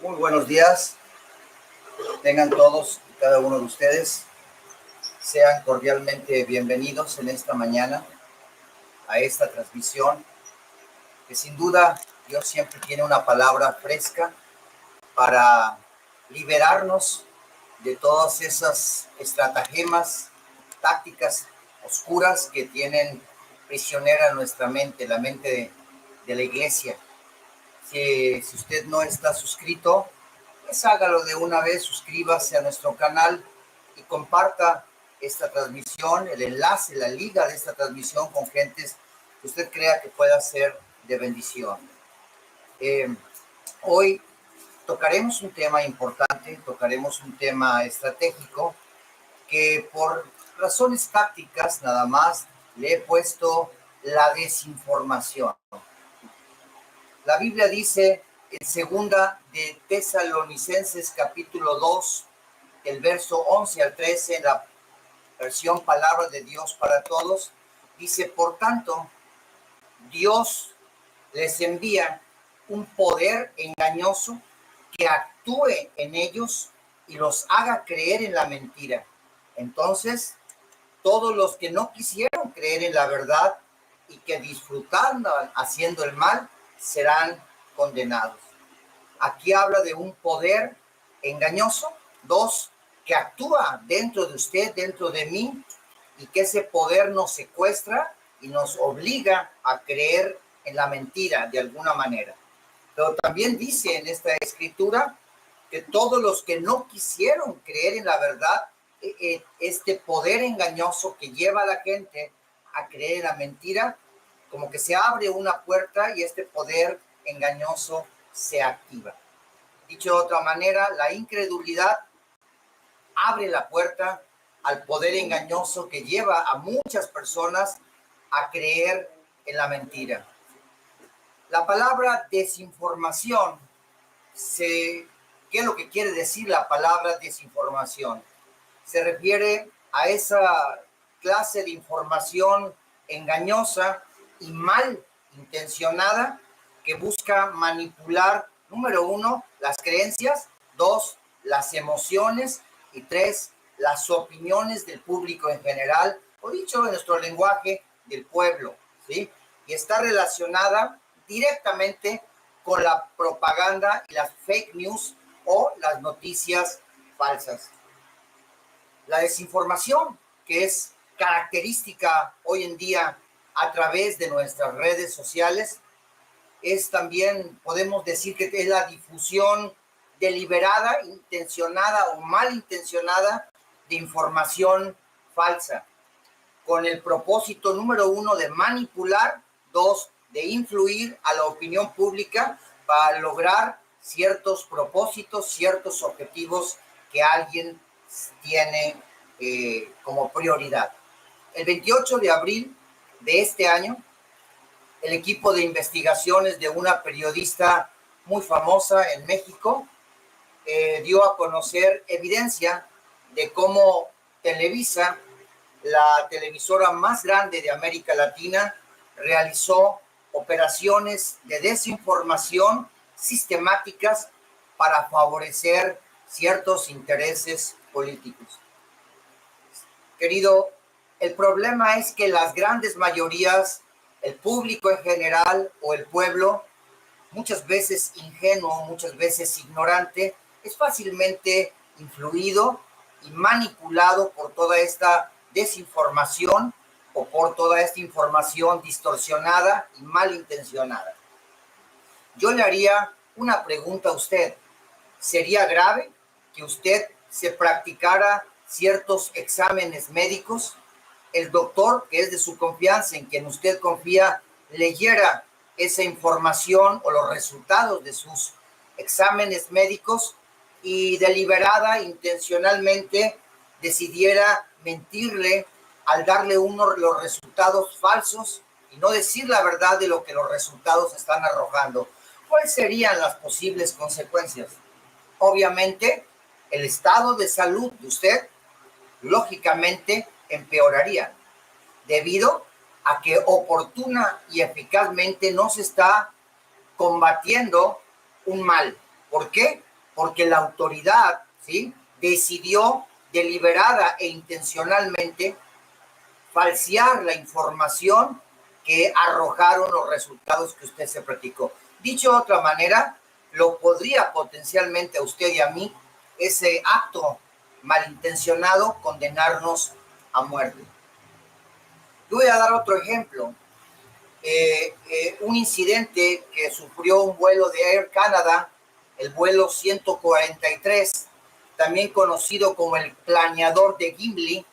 Muy buenos días, tengan todos y cada uno de ustedes. Sean cordialmente bienvenidos en esta mañana a esta transmisión, que sin duda Dios siempre tiene una palabra fresca para liberarnos de todas esas estratagemas, tácticas oscuras que tienen prisionera nuestra mente, la mente de la iglesia. Si usted no está suscrito, pues hágalo de una vez, suscríbase a nuestro canal y comparta esta transmisión, el enlace, la liga de esta transmisión con gentes que usted crea que pueda ser de bendición. Hoy tocaremos un tema importante, tocaremos un tema estratégico que por razones tácticas nada más le he puesto la desinformación. La Biblia dice en segunda de Tesalonicenses capítulo 2, el verso 11 al 13, en la versión Palabra de Dios para Todos, dice: por tanto, Dios les envía un poder engañoso que actúe en ellos y los haga creer en la mentira. Entonces, todos los que no quisieron creer en la verdad y que disfrutaron haciendo el mal, serán condenados. Aquí habla de un poder engañoso, dos, que actúa dentro de usted, dentro de mí, y que ese poder nos secuestra y nos obliga a creer en la mentira de alguna manera. Pero también dice en esta escritura que todos los que no quisieron creer en la verdad, este poder engañoso que lleva a la gente a creer en la mentira, como que se abre una puerta y este poder engañoso se activa. Dicho de otra manera, la incredulidad abre la puerta al poder engañoso que lleva a muchas personas a creer en la mentira. La palabra desinformación, ¿qué es lo que quiere decir la palabra desinformación? Se refiere a esa clase de información engañosa y mal intencionada que busca manipular, número uno, las creencias, dos, las emociones y tres, las opiniones del público en general, o dicho en nuestro lenguaje, del pueblo, ¿sí? Y está relacionada directamente con la propaganda y las fake news o las noticias falsas. La desinformación, que es característica hoy en día a través de nuestras redes sociales, es también, podemos decir que es la difusión deliberada, intencionada o malintencionada de información falsa, con el propósito número uno de manipular, dos, de influir a la opinión pública para lograr ciertos propósitos, ciertos objetivos que alguien tiene como prioridad. El 28 de abril de este año, el equipo de investigaciones de una periodista muy famosa en México dio a conocer evidencia de cómo Televisa, la televisora más grande de América Latina, realizó operaciones de desinformación sistemáticas para favorecer ciertos intereses políticos. Querido, el problema es que las grandes mayorías, el público en general o el pueblo, muchas veces ingenuo, muchas veces ignorante, es fácilmente influido y manipulado por toda esta desinformación o por toda esta información distorsionada y malintencionada. Yo le haría una pregunta a usted. ¿Sería grave que usted se practicara ciertos exámenes médicos? El doctor, que es de su confianza, en quien usted confía, leyera esa información o los resultados de sus exámenes médicos y deliberada, intencionalmente, decidiera mentirle al darle los resultados falsos y no decir la verdad de lo que los resultados están arrojando. ¿Cuáles serían las posibles consecuencias? Obviamente, el estado de salud de usted, lógicamente, empeoraría, debido a que oportuna y eficazmente no se está combatiendo un mal. ¿Por qué? porque la autoridad, ¿sí?, decidió deliberada e intencionalmente falsear la información que arrojaron los resultados que usted se practicó. Dicho de otra manera, lo podría potencialmente a usted y a mí, ese acto malintencionado, condenarnos a muerte. Yo voy a dar otro ejemplo. Un incidente que sufrió un vuelo de Air Canada, el vuelo 143, también conocido como el planeador de Gimli.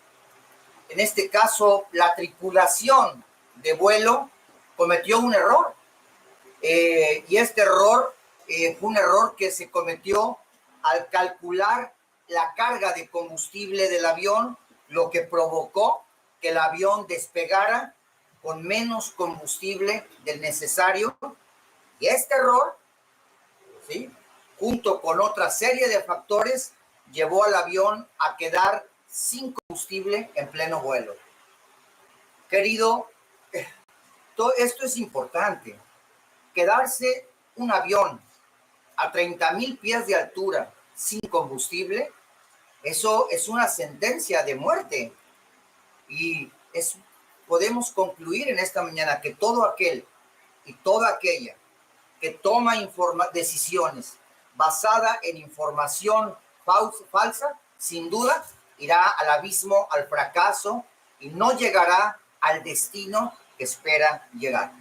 En este caso, la tripulación de vuelo cometió un error. Y este error fue un error que se cometió al calcular la carga de combustible del avión, lo que provocó que el avión despegara con menos combustible del necesario. Y este error, ¿sí?, junto con otra serie de factores, llevó al avión a quedar sin combustible en pleno vuelo. Querido, todo esto es importante. Quedarse un avión a 30,000 pies de altura sin combustible, eso es una sentencia de muerte. Y podemos concluir en esta mañana que todo aquel y toda aquella que toma decisiones basadas en información falsa, sin duda irá al abismo, al fracaso, y no llegará al destino que espera llegar.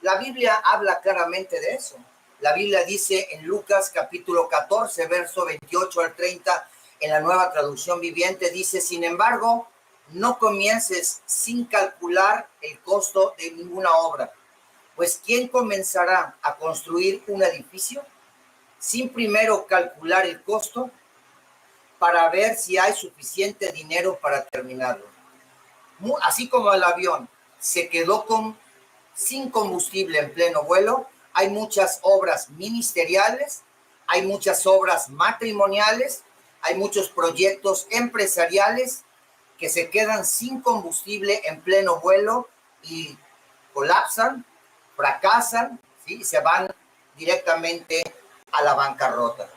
La Biblia habla claramente de eso. La Biblia dice en Lucas capítulo 14, verso 28 al 30, en la Nueva Traducción Viviente, dice: sin embargo, no comiences sin calcular el costo de ninguna obra, pues ¿quién comenzará a construir un edificio sin primero calcular el costo para ver si hay suficiente dinero para terminarlo? Así como el avión se quedó sin combustible en pleno vuelo, hay muchas obras ministeriales, hay muchas obras matrimoniales, hay muchos proyectos empresariales que se quedan sin combustible en pleno vuelo y colapsan, fracasan, ¿sí?, y se van directamente a la bancarrota.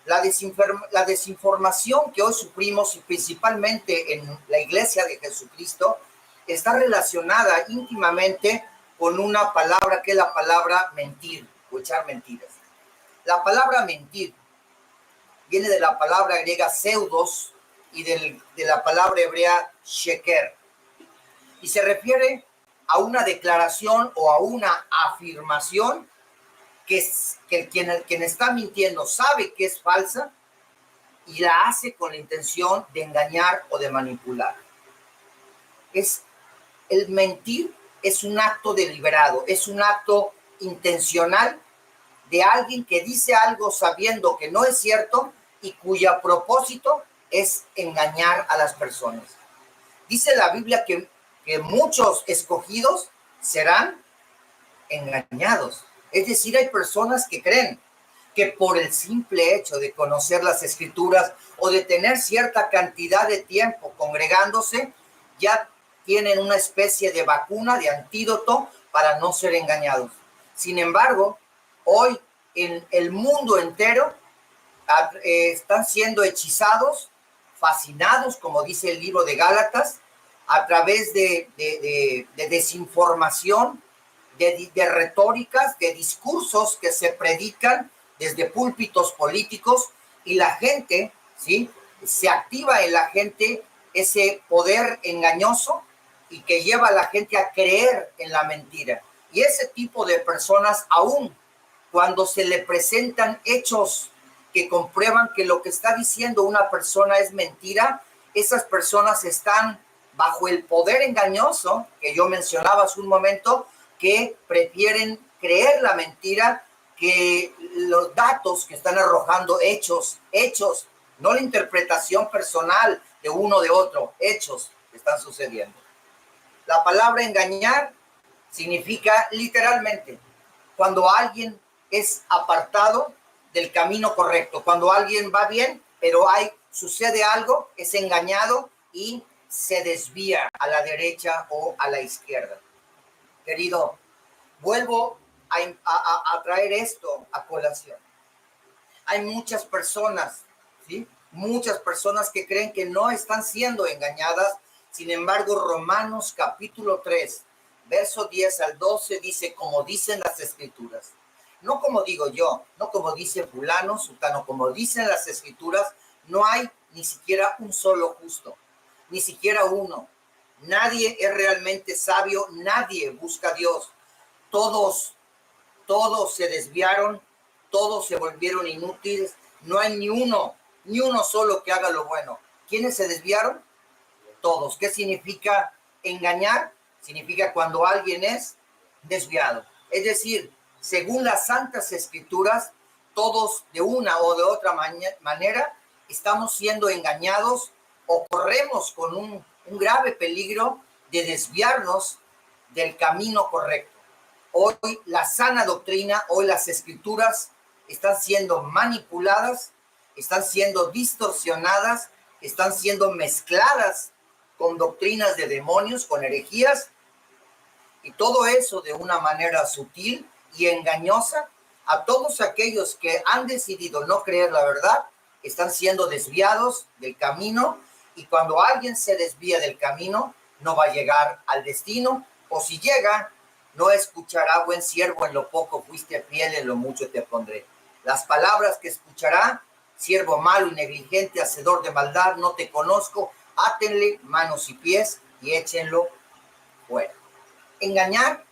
La desinformación que hoy sufrimos, y principalmente en la Iglesia de Jesucristo, está relacionada íntimamente con una palabra que es la palabra mentir o echar mentiras. La palabra mentir viene de la palabra griega pseudos y de la palabra hebrea sheker, y se refiere a una declaración o a una afirmación que quien está mintiendo sabe que es falsa y la hace con la intención de engañar o de manipular. El mentir es un acto deliberado, es un acto intencional de alguien que dice algo sabiendo que no es cierto y cuyo propósito es engañar a las personas. Dice la Biblia que muchos escogidos serán engañados. Es decir, hay personas que creen que por el simple hecho de conocer las Escrituras o de tener cierta cantidad de tiempo congregándose, ya tienen una especie de vacuna, de antídoto para no ser engañados. Sin embargo, hoy en el mundo entero están siendo hechizados, fascinados, como dice el libro de Gálatas, a través de desinformación, de retóricas, de discursos que se predican desde púlpitos políticos, y la gente, ¿sí?, se activa en la gente ese poder engañoso y que lleva a la gente a creer en la mentira. Y ese tipo de personas, aún cuando se le presentan hechos que comprueban que lo que está diciendo una persona es mentira, esas personas están bajo el poder engañoso que yo mencionaba hace un momento, que prefieren creer la mentira que los datos que están arrojando, hechos, no la interpretación personal de uno de otro, hechos que están sucediendo. La palabra engañar significa literalmente cuando alguien es apartado del camino correcto, cuando alguien va bien, pero sucede algo, es engañado y se desvía a la derecha o a la izquierda. Querido, vuelvo a traer esto a colación. hay muchas personas, ¿sí? Muchas personas que creen que no están siendo engañadas. Sin embargo, Romanos capítulo 3, verso 10 al 12 dice, como dicen las escrituras. No como digo yo, no como dice fulano, sutano, como dicen las escrituras, no hay ni siquiera un solo justo, ni siquiera uno. Nadie es realmente sabio, nadie busca a Dios. Todos se desviaron, todos se volvieron inútiles, no hay ni uno solo que haga lo bueno. ¿Quiénes se desviaron? Todos. ¿Qué significa engañar? Significa cuando alguien es desviado. Es decir, según las santas escrituras, todos de una o de otra manera estamos siendo engañados o corremos con un grave peligro de desviarnos del camino correcto. Hoy la sana doctrina, hoy las escrituras están siendo manipuladas, están siendo distorsionadas, están siendo mezcladas con doctrinas de demonios, con herejías, y todo eso de una manera sutil y engañosa. A todos aquellos que han decidido no creer la verdad, están siendo desviados del camino, y cuando alguien se desvía del camino, no va a llegar al destino, o si llega, no escuchará: buen siervo, en lo poco fuiste fiel, en lo mucho te pondré. Las palabras que escuchará: siervo malo y negligente, hacedor de maldad, no te conozco, átenle manos y pies y échenlo fuera. Engañar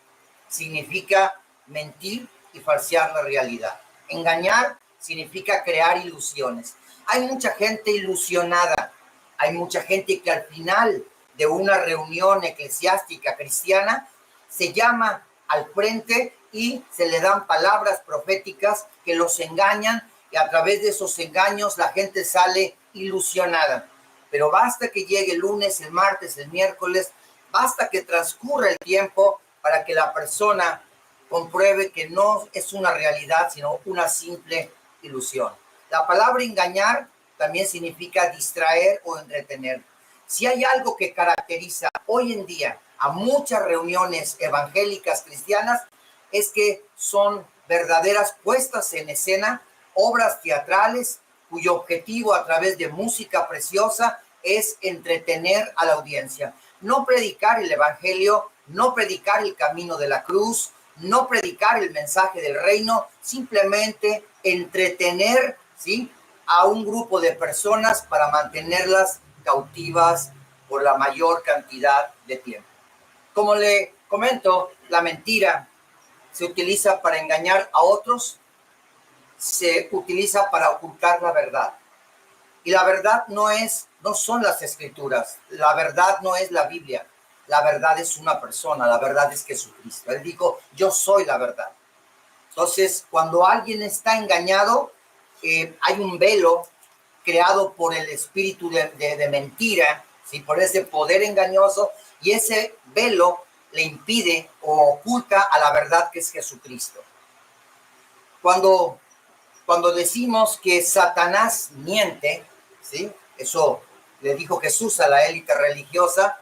significa mentir y falsear la realidad. Engañar significa crear ilusiones. Hay mucha gente ilusionada, hay mucha gente que al final de una reunión eclesiástica cristiana se llama al frente y se le dan palabras proféticas que los engañan, y a través de esos engaños la gente sale ilusionada. Pero basta que llegue el lunes, el martes, el miércoles, basta que transcurra el tiempo para que la persona compruebe que no es una realidad, sino una simple ilusión. La palabra engañar también significa distraer o entretener. Si hay algo que caracteriza hoy en día a muchas reuniones evangélicas cristianas, es que son verdaderas puestas en escena, obras teatrales cuyo objetivo a través de música preciosa es entretener a la audiencia. No predicar el evangelio, no predicar el camino de la cruz, no predicar el mensaje del reino, simplemente entretener, ¿sí?, a un grupo de personas para mantenerlas cautivas por la mayor cantidad de tiempo. Como le comento, la mentira se utiliza para engañar a otros, se utiliza para ocultar la verdad. Y la verdad no son las escrituras, la verdad no es la Biblia, la verdad es una persona, la verdad es Jesucristo. Él dijo: yo soy la verdad. Entonces, cuando alguien está engañado, hay un velo creado por el espíritu de mentira, ¿sí?, por ese poder engañoso, y ese velo le impide o oculta a la verdad que es Jesucristo. Cuando decimos que Satanás miente, ¿sí?, eso le dijo Jesús a la élite religiosa,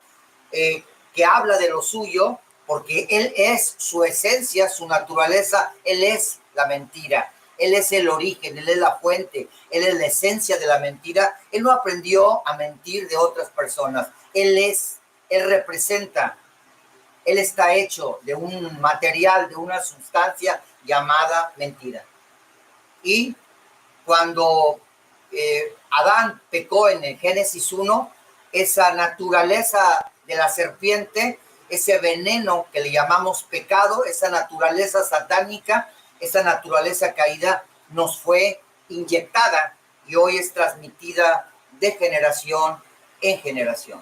que habla de lo suyo, porque él es su esencia, su naturaleza, él es la mentira, él es el origen, él es la fuente, él es la esencia de la mentira. Él no aprendió a mentir de otras personas, él representa, él está hecho de un material, de una sustancia llamada mentira. Y cuando Adán pecó en el Génesis 1, esa naturaleza de la serpiente, ese veneno que le llamamos pecado, esa naturaleza satánica, esa naturaleza caída, nos fue inyectada y hoy es transmitida de generación en generación.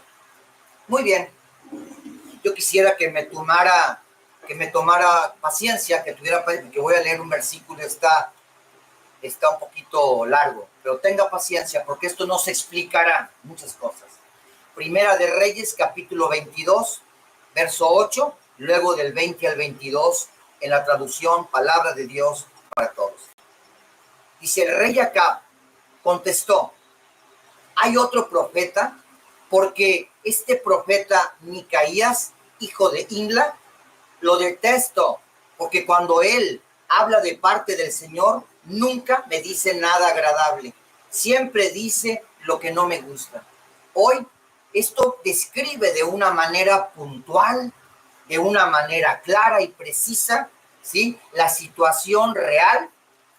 Muy bien, yo quisiera que me tomara paciencia, que voy a leer un versículo, está un poquito largo, pero tenga paciencia porque esto nos explicará muchas cosas. Primera de Reyes, capítulo 22, verso 8, luego del 20 al 22, en la traducción Palabra de Dios para Todos. Dice: el rey Acab contestó: ¿hay otro profeta? Porque este profeta Micaías, hijo de Imla, lo detesto, porque cuando él habla de parte del Señor, nunca me dice nada agradable. Siempre dice lo que no me gusta. Hoy esto describe de una manera puntual, de una manera clara y precisa, ¿sí?, la situación real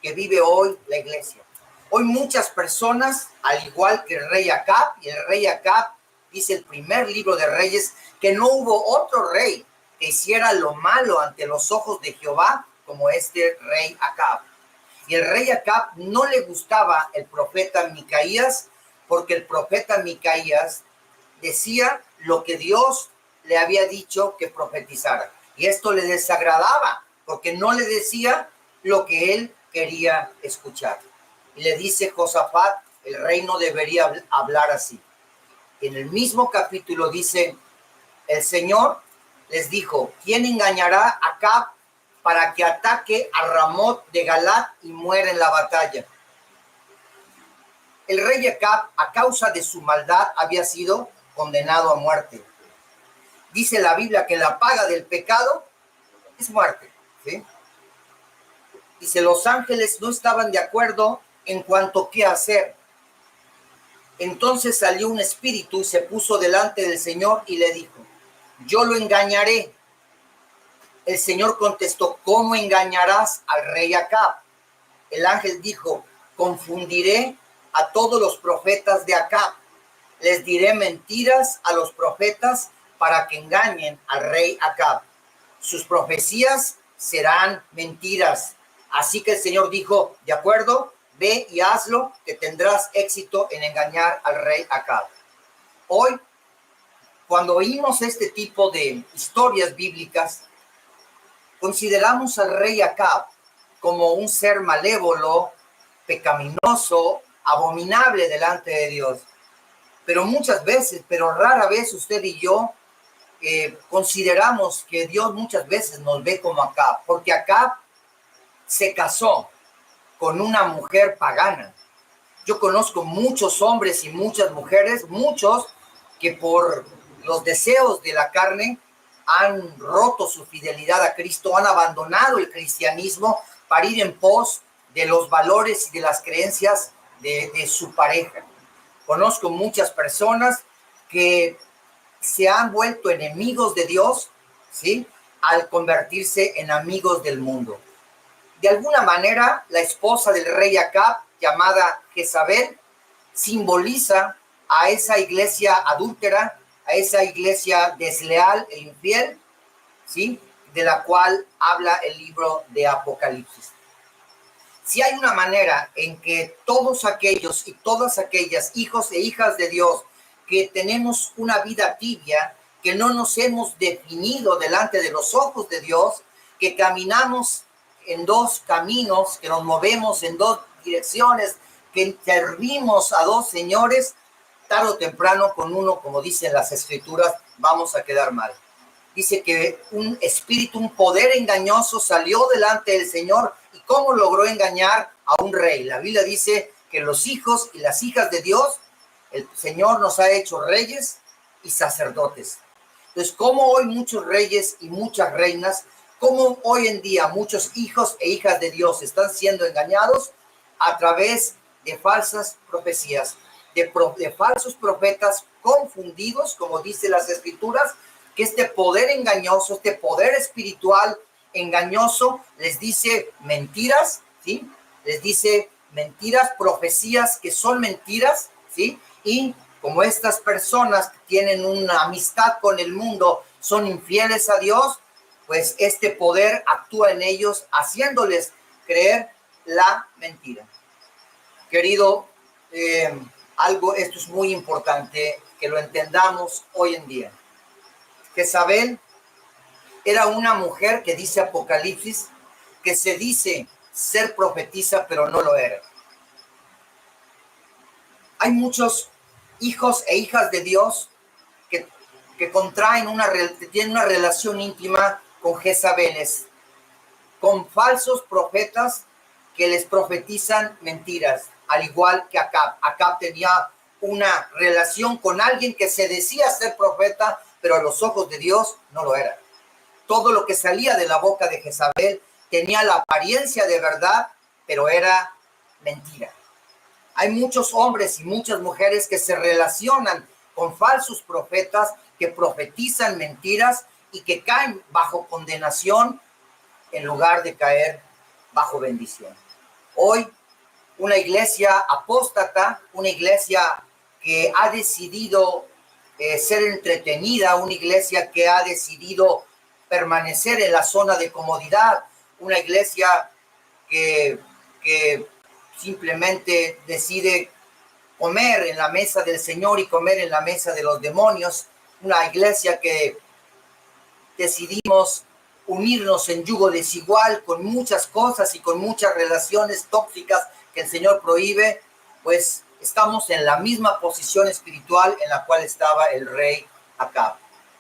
que vive hoy la iglesia. Hoy muchas personas, al igual que el rey Acab, y el rey Acab dice el primer libro de Reyes, que no hubo otro rey que hiciera lo malo ante los ojos de Jehová como este rey Acab. Y el rey Acab no le gustaba el profeta Micaías, porque el profeta Micaías decía lo que Dios le había dicho que profetizara. Y esto le desagradaba, porque no le decía lo que él quería escuchar. Y le dice Josafat, el rey no debería hablar así. En el mismo capítulo dice, el Señor les dijo, ¿quién engañará a Acab para que ataque a Ramot de Galat y muera en la batalla? El rey Acab, a causa de su maldad, había sido condenado a muerte. Dice la Biblia que la paga del pecado es muerte, ¿sí? Dice, los ángeles no estaban de acuerdo en cuanto a qué hacer. Entonces salió un espíritu y se puso delante del Señor y le dijo, yo lo engañaré. El Señor contestó, ¿cómo engañarás al rey Acab? El ángel dijo, confundiré a todos los profetas de Acab. Les diré mentiras a los profetas para que engañen al rey Acab. Sus profecías serán mentiras. Así que el Señor dijo, de acuerdo, ve y hazlo, que tendrás éxito en engañar al rey Acab. Hoy, cuando oímos este tipo de historias bíblicas, consideramos al rey Acab como un ser malévolo, pecaminoso, abominable delante de Dios. Pero muchas veces, pero rara vez usted y yo consideramos que Dios muchas veces nos ve como Acab, porque Acab se casó con una mujer pagana. Yo conozco muchos hombres y muchas mujeres, muchos que por los deseos de la carne han roto su fidelidad a Cristo, han abandonado el cristianismo para ir en pos de los valores y de las creencias de su pareja. Conozco muchas personas que se han vuelto enemigos de Dios, ¿sí?, al convertirse en amigos del mundo. De alguna manera, la esposa del rey Acab, llamada Jezabel, simboliza a esa iglesia adúltera, a esa iglesia desleal e infiel, ¿sí?, de la cual habla el libro de Apocalipsis. Si hay una manera en que todos aquellos y todas aquellas hijos e hijas de Dios que tenemos una vida tibia, que no nos hemos definido delante de los ojos de Dios, que caminamos en dos caminos, que nos movemos en dos direcciones, que servimos a dos señores, tarde o temprano con uno, como dicen las escrituras, vamos a quedar mal. Dice que un espíritu, un poder engañoso salió delante del Señor. ¿Y cómo logró engañar a un rey? La Biblia dice que los hijos y las hijas de Dios, el Señor nos ha hecho reyes y sacerdotes. Entonces, ¿cómo hoy muchos reyes y muchas reinas, cómo hoy en día muchos hijos e hijas de Dios están siendo engañados a través de falsas profecías, de falsos profetas confundidos, como dice las escrituras, que este poder engañoso, este poder espiritual engañoso les dice mentiras, ¿sí? Les dice mentiras, profecías que son mentiras, ¿sí? Y como estas personas que tienen una amistad con el mundo son infieles a Dios, pues este poder actúa en ellos haciéndoles creer la mentira. Querido, esto es muy importante que lo entendamos hoy en día. Jezabel era una mujer que dice Apocalipsis, que se dice ser profetisa, pero no lo era. Hay muchos hijos e hijas de Dios que contraen que tienen una relación íntima con Jezabeles, con falsos profetas que les profetizan mentiras, al igual que Acab. Acab tenía una relación con alguien que se decía ser profeta, pero a los ojos de Dios no lo era. Todo lo que salía de la boca de Jezabel tenía la apariencia de verdad, pero era mentira. Hay muchos hombres y muchas mujeres que se relacionan con falsos profetas, que profetizan mentiras y que caen bajo condenación en lugar de caer bajo bendición. Hoy, una iglesia apóstata, una iglesia que ha decidido ser entretenida, una iglesia que ha decidido permanecer en la zona de comodidad, una iglesia que simplemente decide comer en la mesa del Señor y comer en la mesa de los demonios, una iglesia que decidimos unirnos en yugo desigual con muchas cosas y con muchas relaciones tóxicas que el Señor prohíbe, pues estamos en la misma posición espiritual en la cual estaba el rey Acab.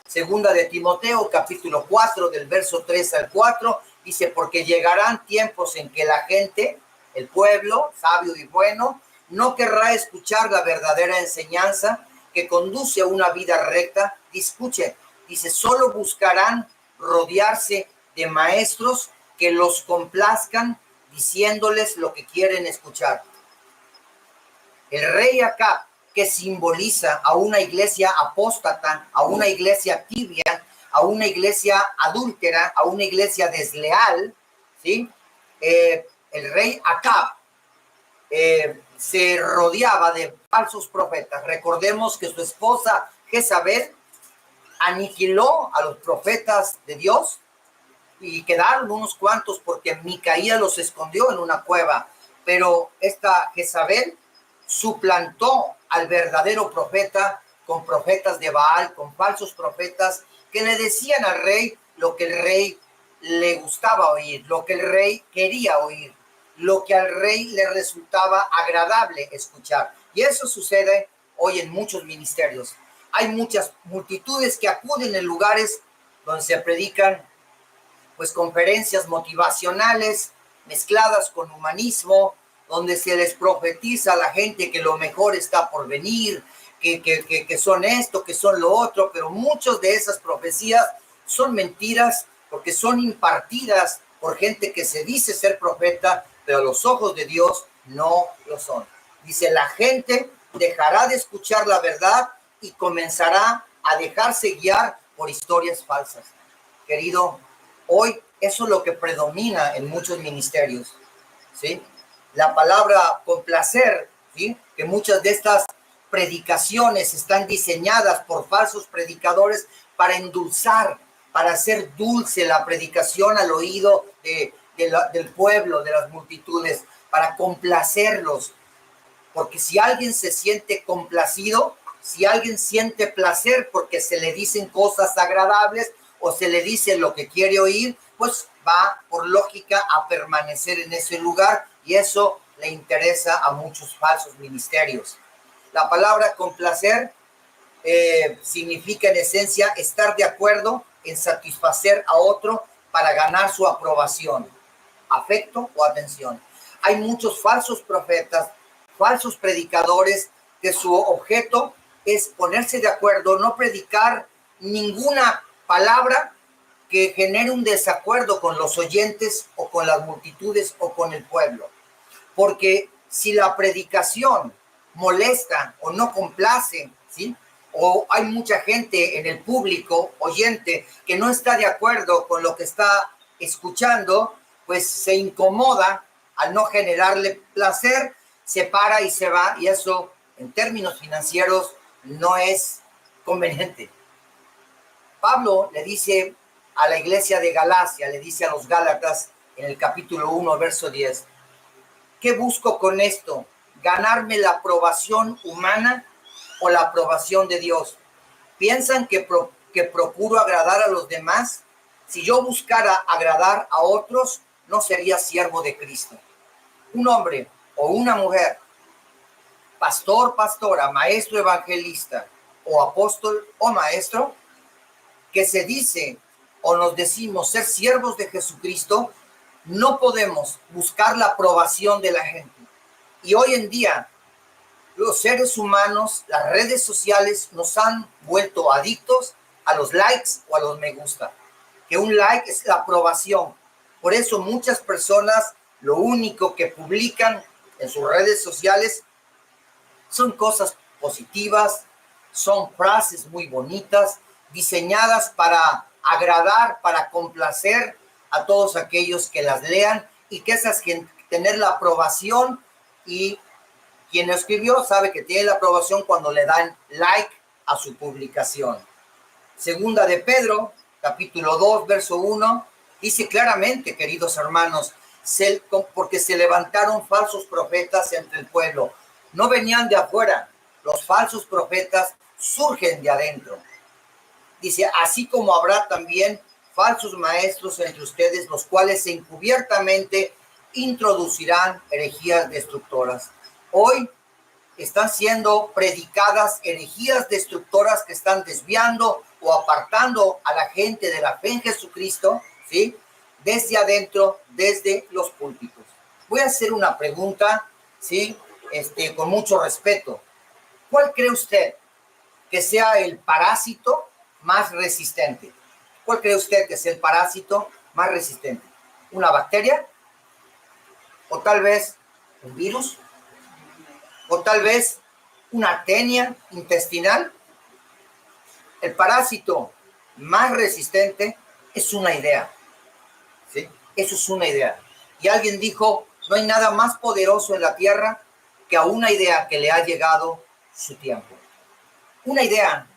Segunda de Timoteo, capítulo 4, del verso 3 al 4, dice, porque llegarán tiempos en que la gente, el pueblo, sabio y bueno, no querrá escuchar la verdadera enseñanza que conduce a una vida recta. Escuche, dice, solo buscarán rodearse de maestros que los complazcan diciéndoles lo que quieren escuchar. El rey Acab, que simboliza a una iglesia apóstata, a una iglesia tibia, a una iglesia adúltera, a una iglesia desleal, ¿sí? El rey Acab se rodeaba de falsos profetas. Recordemos que su esposa Jezabel aniquiló a los profetas de Dios y quedaron unos cuantos porque Micaía los escondió en una cueva. Pero esta Jezabel suplantó al verdadero profeta con profetas de Baal, con falsos profetas que le decían al rey lo que el rey le gustaba oír, lo que el rey quería oír, lo que al rey le resultaba agradable escuchar. Y eso sucede hoy en muchos ministerios. Hay muchas multitudes que acuden en lugares donde se predican pues conferencias motivacionales mezcladas con humanismo, donde se les profetiza a la gente que lo mejor está por venir, que son esto, que son lo otro, pero muchas de esas profecías son mentiras porque son impartidas por gente que se dice ser profeta, pero a los ojos de Dios no lo son. Dice, la gente dejará de escuchar la verdad y comenzará a dejarse guiar por historias falsas. Querido, hoy eso es lo que predomina en muchos ministerios, ¿sí? La palabra complacer, ¿sí? Que muchas de estas predicaciones están diseñadas por falsos predicadores para endulzar, para hacer dulce la predicación al oído del pueblo, de las multitudes, para complacerlos. Porque si alguien se siente complacido, si alguien siente placer porque se le dicen cosas agradables o se le dice lo que quiere oír, pues va por lógica a permanecer en ese lugar y eso le interesa a muchos falsos ministerios. La palabra complacer significa en esencia estar de acuerdo en satisfacer a otro para ganar su aprobación, afecto o atención. Hay muchos falsos profetas, falsos predicadores que su objeto es ponerse de acuerdo, no predicar ninguna palabra que genere un desacuerdo con los oyentes o con las multitudes o con el pueblo. Porque si la predicación molesta o no complace, ¿sí? O hay mucha gente en el público, oyente, que no está de acuerdo con lo que está escuchando, pues se incomoda al no generarle placer, se para y se va, y eso en términos financieros no es conveniente. Pablo le dice a la iglesia de Galacia, le dice a los Gálatas en el capítulo 1, verso 10, ¿qué busco con esto? ¿Ganarme la aprobación humana o la aprobación de Dios? ¿Piensan que procuro agradar a los demás? Si yo buscara agradar a otros, no sería siervo de Cristo. Un hombre o una mujer, pastor, pastora, maestro, evangelista o apóstol o maestro, que se dice o nos decimos ser siervos de Jesucristo, no podemos buscar la aprobación de la gente. Y hoy en día, los seres humanos, las redes sociales nos han vuelto adictos a los likes o a los me gusta. Que un like es la aprobación. Por eso muchas personas Lo único que publican en sus redes sociales son cosas positivas, son frases muy bonitas, diseñadas para agradar, para complacer a todos aquellos que las lean y que esas tener la aprobación, y quien lo escribió sabe que tiene la aprobación cuando le dan like a su publicación. Segunda de Pedro, capítulo 2, verso 1, dice claramente, queridos hermanos, porque se levantaron falsos profetas entre el pueblo. No venían de afuera, los falsos profetas surgen de adentro. Dice, así como habrá también falsos maestros entre ustedes, los cuales encubiertamente introducirán herejías destructoras. Hoy están siendo predicadas herejías destructoras que están desviando o apartando a la gente de la fe en Jesucristo, ¿sí? Desde adentro, desde los púlpitos. Voy a hacer una pregunta, ¿sí? Con mucho respeto. ¿Cuál cree usted que sea el parásito más resistente? ¿Cuál cree usted que sea el parásito más resistente? ¿Una bacteria? ¿O tal vez un virus? ¿O tal vez una tenia intestinal? El parásito más resistente es una idea, ¿sí? Eso es una idea. Y alguien dijo, no hay nada más poderoso en la tierra que a una idea que le ha llegado su tiempo. Una idea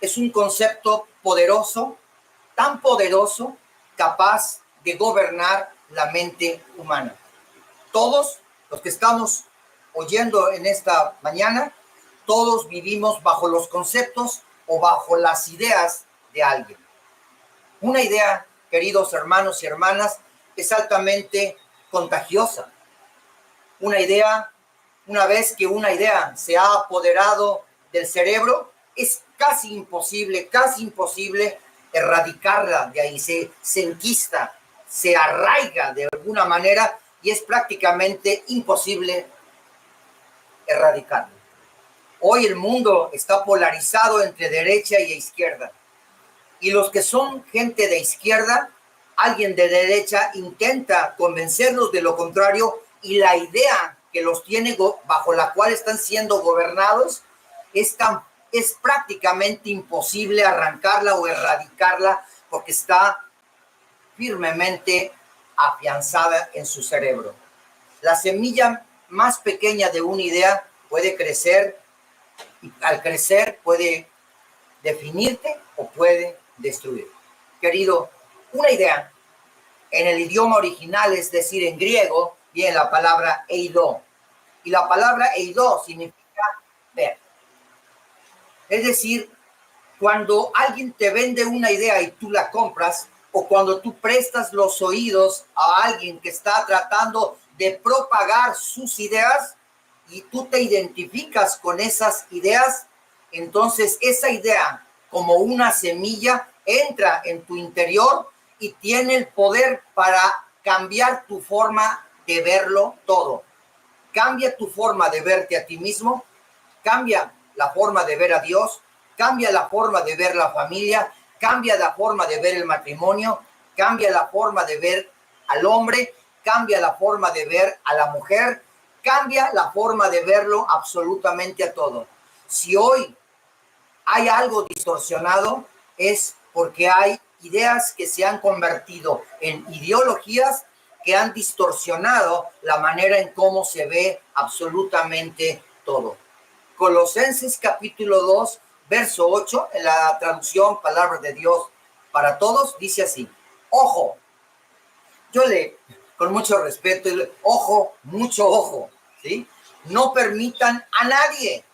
es un concepto poderoso, tan poderoso, capaz de gobernar la mente humana. Todos los que estamos oyendo en esta mañana, todos vivimos bajo los conceptos o bajo las ideas de alguien. Una idea, queridos hermanos y hermanas, es altamente contagiosa. Una idea, una vez que una idea se ha apoderado del cerebro, es casi imposible erradicarla de ahí. Se enquista, se arraiga de alguna manera y es prácticamente imposible erradicarla. Hoy el mundo está polarizado entre derecha y izquierda. Y los que son gente de izquierda, alguien de derecha intenta convencerlos de lo contrario, y la idea que los tiene bajo la cual están siendo gobernados es prácticamente imposible arrancarla o erradicarla, porque está firmemente afianzada en su cerebro. La semilla más pequeña de una idea puede crecer, y al crecer puede definirte o puede destruir. Querido, una idea en el idioma original, es decir, en griego, viene la palabra eido. Y la palabra eido significa ver. Es decir, cuando alguien te vende una idea y tú la compras, o cuando tú prestas los oídos a alguien que está tratando de propagar sus ideas y tú te identificas con esas ideas, entonces esa idea, como una semilla, entra en tu interior y tiene el poder para cambiar tu forma de verlo todo. Cambia tu forma de verte a ti mismo, cambia la forma de ver a Dios, cambia la forma de ver la familia, cambia la forma de ver el matrimonio, cambia la forma de ver al hombre, cambia la forma de ver a la mujer, cambia la forma de verlo absolutamente a todo. Si hoy hay algo distorsionado, es porque hay ideas que se han convertido en ideologías que han distorsionado la manera en cómo se ve absolutamente todo. Colosenses capítulo 2, verso 8, en la traducción Palabra de Dios para Todos, dice así: ojo, yo con mucho respeto, ojo, mucho ojo, ¿sí? No permitan a nadie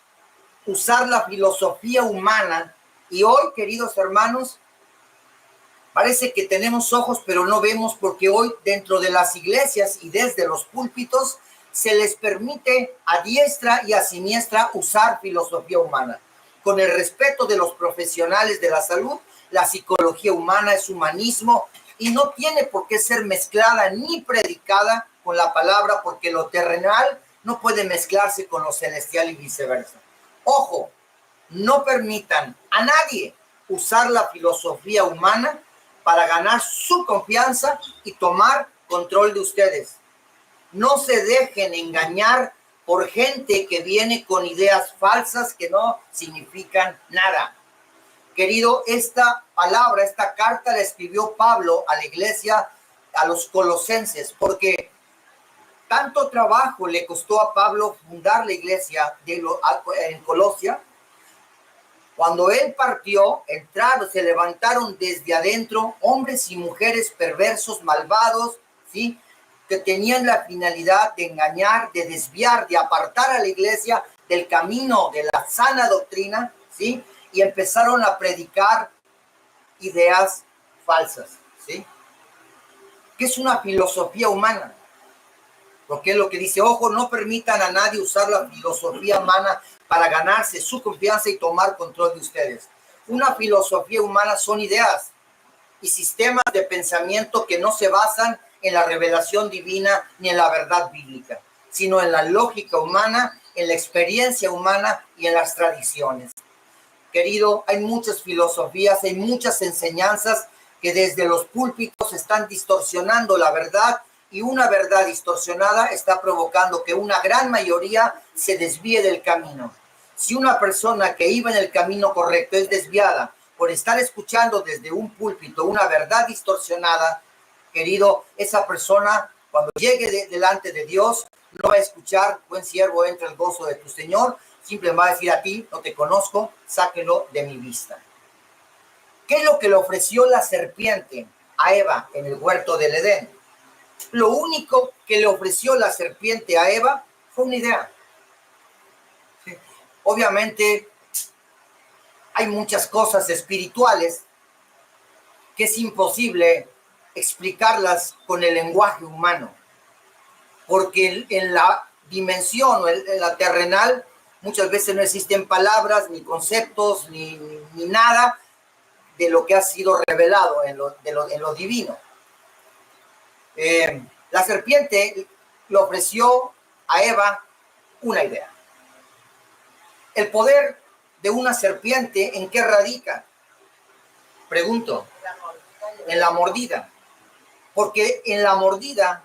usar la filosofía humana. Y hoy, queridos hermanos, parece que tenemos ojos, pero no vemos, porque hoy dentro de las iglesias y desde los púlpitos se les permite a diestra y a siniestra usar filosofía humana. Con el respeto de los profesionales de la salud, la psicología humana es humanismo y no tiene por qué ser mezclada ni predicada con la palabra, porque lo terrenal no puede mezclarse con lo celestial y viceversa. Ojo, no permitan a nadie usar la filosofía humana para ganar su confianza y tomar control de ustedes. No se dejen engañar por gente que viene con ideas falsas que no significan nada. Querido, esta palabra, esta carta la escribió Pablo a la iglesia, a los colosenses, porque tanto trabajo le costó a Pablo fundar la iglesia en Colosia. Cuando él partió, entraron, se levantaron desde adentro hombres y mujeres perversos, malvados, ¿sí? Que tenían la finalidad de engañar, de desviar, de apartar a la iglesia del camino de la sana doctrina, ¿sí? Y empezaron a predicar ideas falsas, ¿sí? ¿Qué es una filosofía humana? Porque es lo que dice, ojo, no permitan a nadie usar la filosofía humana para ganarse su confianza y tomar control de ustedes. Una filosofía humana son ideas y sistemas de pensamiento que no se basan en la revelación divina ni en la verdad bíblica, sino en la lógica humana, en la experiencia humana y en las tradiciones. Querido, hay muchas filosofías, hay muchas enseñanzas que desde los púlpitos están distorsionando la verdad, y una verdad distorsionada está provocando que una gran mayoría se desvíe del camino. Si una persona que iba en el camino correcto es desviada por estar escuchando desde un púlpito una verdad distorsionada, querido, esa persona cuando llegue delante de Dios no va a escuchar, buen siervo, entra el gozo de tu Señor, simplemente va a decir a ti, no te conozco, sáquelo de mi vista. ¿Qué es lo que le ofreció la serpiente a Eva en el huerto del Edén? Lo único que le ofreció la serpiente a Eva fue una idea. Sí. Obviamente hay muchas cosas espirituales que es imposible explicarlas con el lenguaje humano, porque en la dimensión, en la terrenal, muchas veces no existen palabras, ni conceptos, ni nada de lo que ha sido revelado en lo divino. La serpiente le ofreció a Eva una idea. El poder de una serpiente, ¿en qué radica? Pregunto. En la mordida. Porque en la mordida,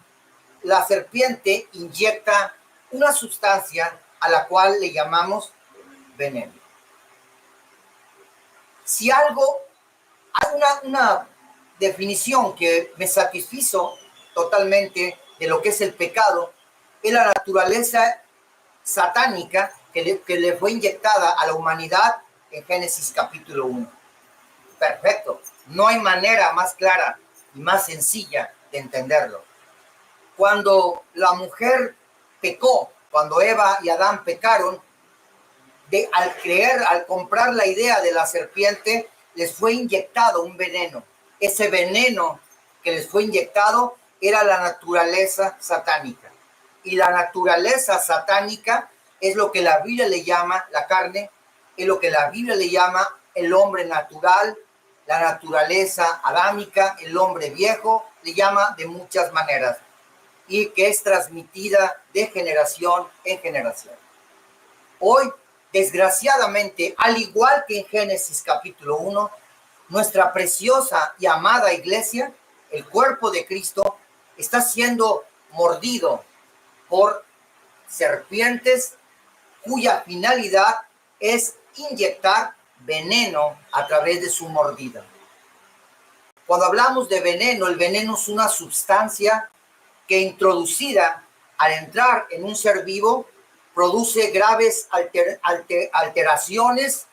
la serpiente inyecta una sustancia a la cual le llamamos veneno. Si algo, hay una definición que me satisfizo totalmente de lo que es el pecado, es la naturaleza satánica que le fue inyectada a la humanidad en Génesis capítulo 1. Perfecto. No hay manera más clara y más sencilla de entenderlo. Cuando la mujer pecó, cuando Eva y Adán pecaron, al comprar la idea de la serpiente, les fue inyectado un veneno. Ese veneno que les fue inyectado era la naturaleza satánica. Y la naturaleza satánica es lo que la Biblia le llama la carne, es lo que la Biblia le llama el hombre natural, la naturaleza adámica, el hombre viejo, le llama de muchas maneras, y que es transmitida de generación en generación. Hoy, desgraciadamente, al igual que en Génesis capítulo 1, nuestra preciosa y amada iglesia, el cuerpo de Cristo, está siendo mordido por serpientes cuya finalidad es inyectar veneno a través de su mordida. Cuando hablamos de veneno, el veneno es una sustancia que introducida al entrar en un ser vivo produce graves alteraciones,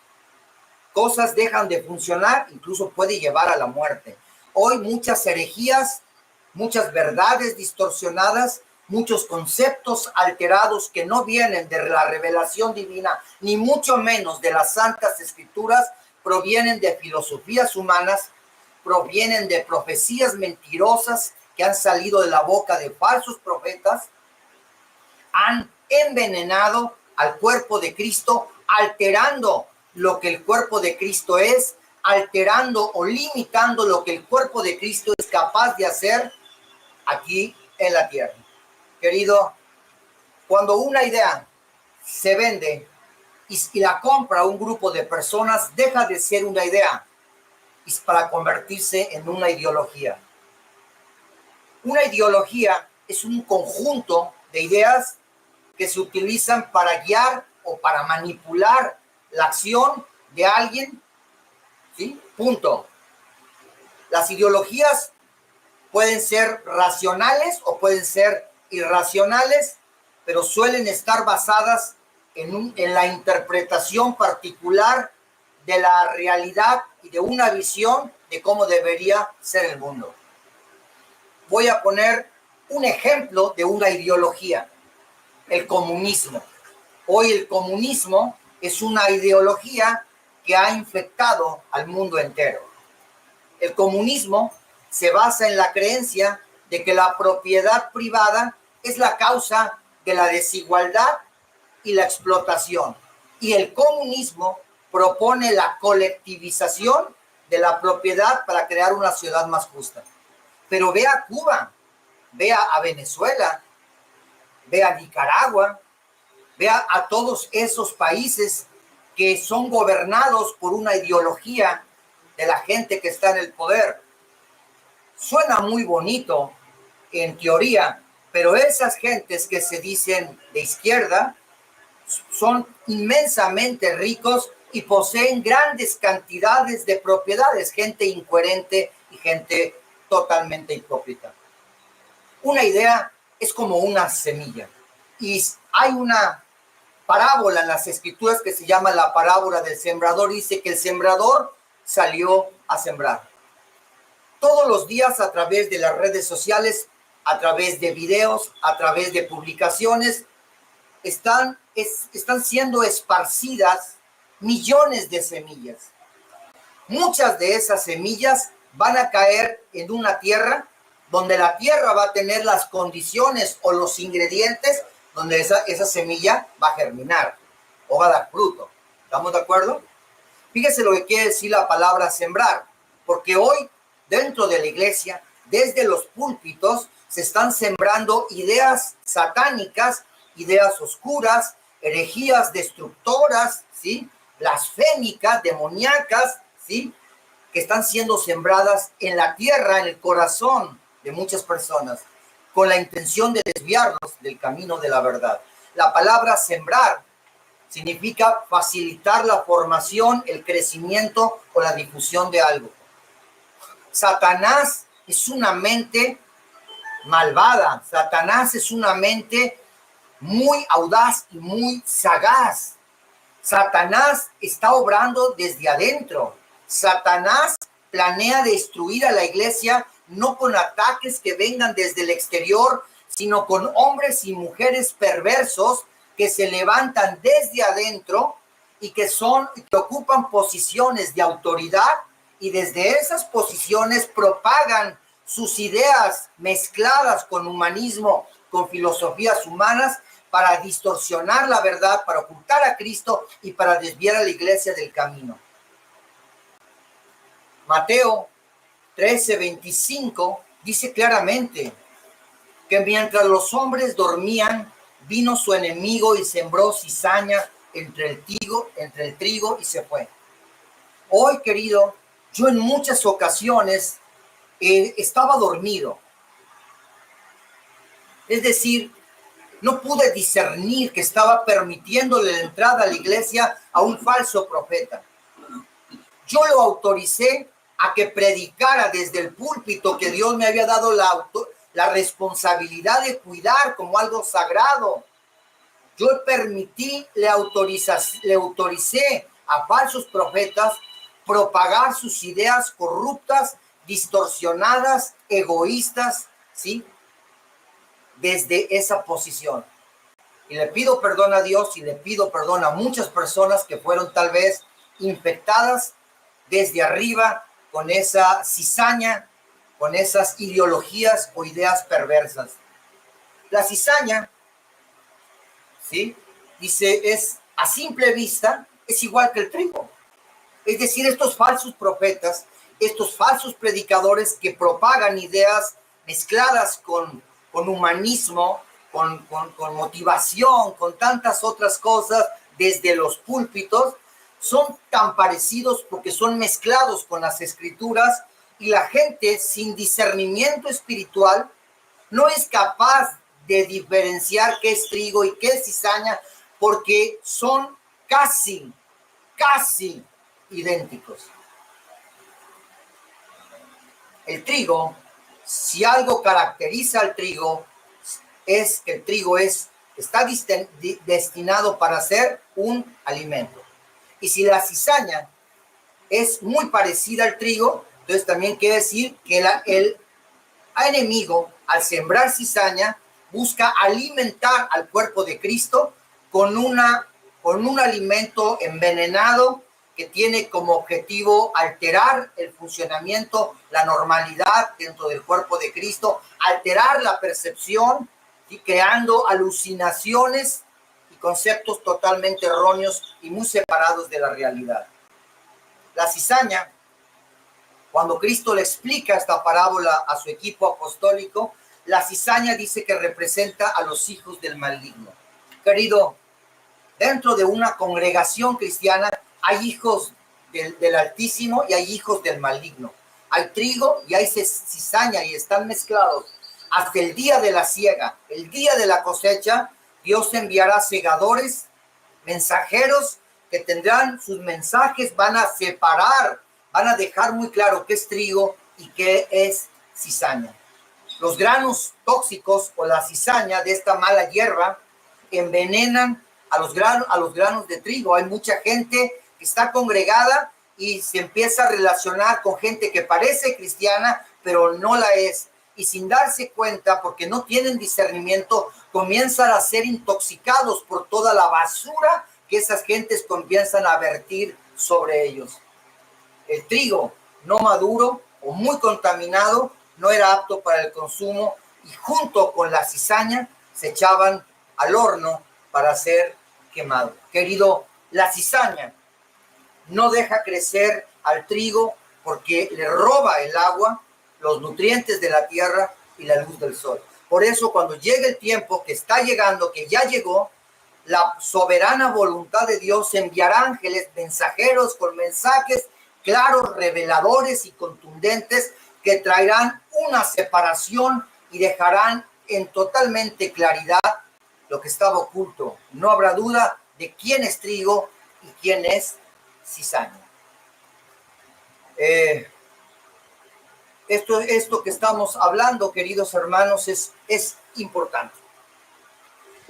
cosas dejan de funcionar, incluso puede llevar a la muerte. Hoy muchas herejías, muchas verdades distorsionadas, muchos conceptos alterados que no vienen de la revelación divina, ni mucho menos de las santas escrituras, provienen de filosofías humanas, provienen de profecías mentirosas que han salido de la boca de falsos profetas, han envenenado al cuerpo de Cristo, alterando lo que el cuerpo de Cristo es, alterando o limitando lo que el cuerpo de Cristo es capaz de hacer aquí en la tierra. Querido, cuando una idea se vende y la compra un grupo de personas, deja de ser una idea para convertirse en una ideología. Una ideología es un conjunto de ideas que se utilizan para guiar o para manipular la acción de alguien, ¿sí? Punto. Las ideologías pueden ser racionales o pueden ser irracionales, pero suelen estar basadas en la interpretación particular de la realidad y de una visión de cómo debería ser el mundo. Voy a poner un ejemplo de una ideología, el comunismo. Hoy el comunismo es una ideología que ha infectado al mundo entero. El comunismo se basa en la creencia de que la propiedad privada es la causa de la desigualdad y la explotación. Y el comunismo propone la colectivización de la propiedad para crear una ciudad más justa. Pero ve a Cuba, ve a Venezuela, ve a Nicaragua, ve a todos esos países que son gobernados por una ideología de la gente que está en el poder. Suena muy bonito en teoría, pero esas gentes que se dicen de izquierda son inmensamente ricos y poseen grandes cantidades de propiedades, gente incoherente y gente totalmente hipócrita. Una idea es como una semilla y hay una parábola en las escrituras que se llama la parábola del sembrador. Dice que el sembrador salió a sembrar. Todos los días a través de las redes sociales, a través de videos, a través de publicaciones, están siendo esparcidas millones de semillas. Muchas de esas semillas van a caer en una tierra donde la tierra va a tener las condiciones o los ingredientes donde esa semilla va a germinar o va a dar fruto. ¿Estamos de acuerdo? Fíjese lo que quiere decir la palabra sembrar, porque hoy dentro de la iglesia, desde los púlpitos, se están sembrando ideas satánicas, ideas oscuras, herejías destructoras, ¿sí? Blasfémicas, demoníacas, ¿sí? Que están siendo sembradas en la tierra, en el corazón de muchas personas, con la intención de desviarlos del camino de la verdad. La palabra sembrar significa facilitar la formación, el crecimiento o la difusión de algo. Satanás es una mente malvada. Satanás es una mente muy audaz y muy sagaz. Satanás está obrando desde adentro. Satanás planea destruir a la iglesia no con ataques que vengan desde el exterior, sino con hombres y mujeres perversos que se levantan desde adentro y que ocupan posiciones de autoridad y desde esas posiciones propagan sus ideas mezcladas con humanismo, con filosofías humanas, para distorsionar la verdad, para ocultar a Cristo y para desviar a la iglesia del camino. Mateo 13:25 dice claramente que mientras los hombres dormían, vino su enemigo y sembró cizaña entre el trigo y se fue. Hoy, querido, yo en muchas ocasiones estaba dormido. Es decir, no pude discernir que estaba permitiéndole la entrada a la iglesia a un falso profeta. Yo lo autoricé a que predicara desde el púlpito que Dios me había dado la responsabilidad de cuidar como algo sagrado. Yo le autoricé a falsos profetas propagar sus ideas corruptas, distorsionadas, egoístas, ¿sí? Desde esa posición. Y le pido perdón a Dios y le pido perdón a muchas personas que fueron tal vez infectadas desde arriba con esa cizaña, con esas ideologías o ideas perversas. La cizaña, ¿sí? Dice, es a simple vista, es igual que el trigo. Es decir, estos falsos profetas, estos falsos predicadores que propagan ideas mezcladas con humanismo, con motivación, con tantas otras cosas desde los púlpitos, son tan parecidos porque son mezclados con las escrituras y la gente sin discernimiento espiritual no es capaz de diferenciar qué es trigo y qué es cizaña, porque son casi idénticos. El trigo, si algo caracteriza al trigo, es que el trigo está destinado para ser un alimento. Y si la cizaña es muy parecida al trigo, entonces también quiere decir que el enemigo, al sembrar cizaña, busca alimentar al cuerpo de Cristo con un alimento envenenado que tiene como objetivo alterar el funcionamiento, la normalidad dentro del cuerpo de Cristo, alterar la percepción y creando alucinaciones y conceptos totalmente erróneos y muy separados de la realidad. La cizaña, cuando Cristo le explica esta parábola a su equipo apostólico, la cizaña dice que representa a los hijos del maligno. Querido, dentro de una congregación cristiana hay hijos del Altísimo y hay hijos del maligno. Hay trigo y hay cizaña y están mezclados. Hasta el día de la siega, el día de la cosecha, Dios enviará segadores, mensajeros que tendrán sus mensajes, van a separar, van a dejar muy claro qué es trigo y qué es cizaña. Los granos tóxicos o la cizaña de esta mala hierba envenenan a los granos de trigo. Hay mucha gente que está congregada y se empieza a relacionar con gente que parece cristiana, pero no la es. Y sin darse cuenta, porque no tienen discernimiento, comienzan a ser intoxicados por toda la basura que esas gentes comienzan a vertir sobre ellos. El trigo no maduro o muy contaminado no era apto para el consumo y junto con la cizaña se echaban al horno para ser quemado. Querido, la cizaña no deja crecer al trigo porque le roba el agua, los nutrientes de la tierra y la luz del sol. Por eso cuando llegue el tiempo que está llegando, que ya llegó, la soberana voluntad de Dios enviará ángeles mensajeros con mensajes claros, reveladores y contundentes que traerán una separación y dejarán en totalmente claridad lo que estaba oculto. No habrá duda de quién es trigo y quién es cizaña. Esto que estamos hablando, queridos hermanos, es importante.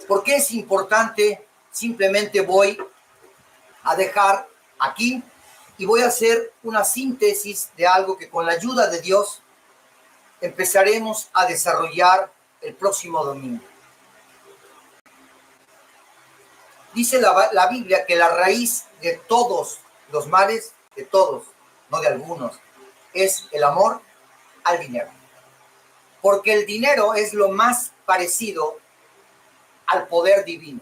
¿Por qué es importante? Simplemente voy a dejar aquí y voy a hacer una síntesis de algo que con la ayuda de Dios empezaremos a desarrollar el próximo domingo. Dice la Biblia que la raíz de todos los males, de todos, no de algunos, es el amor al dinero. Porque el dinero es lo más parecido al poder divino.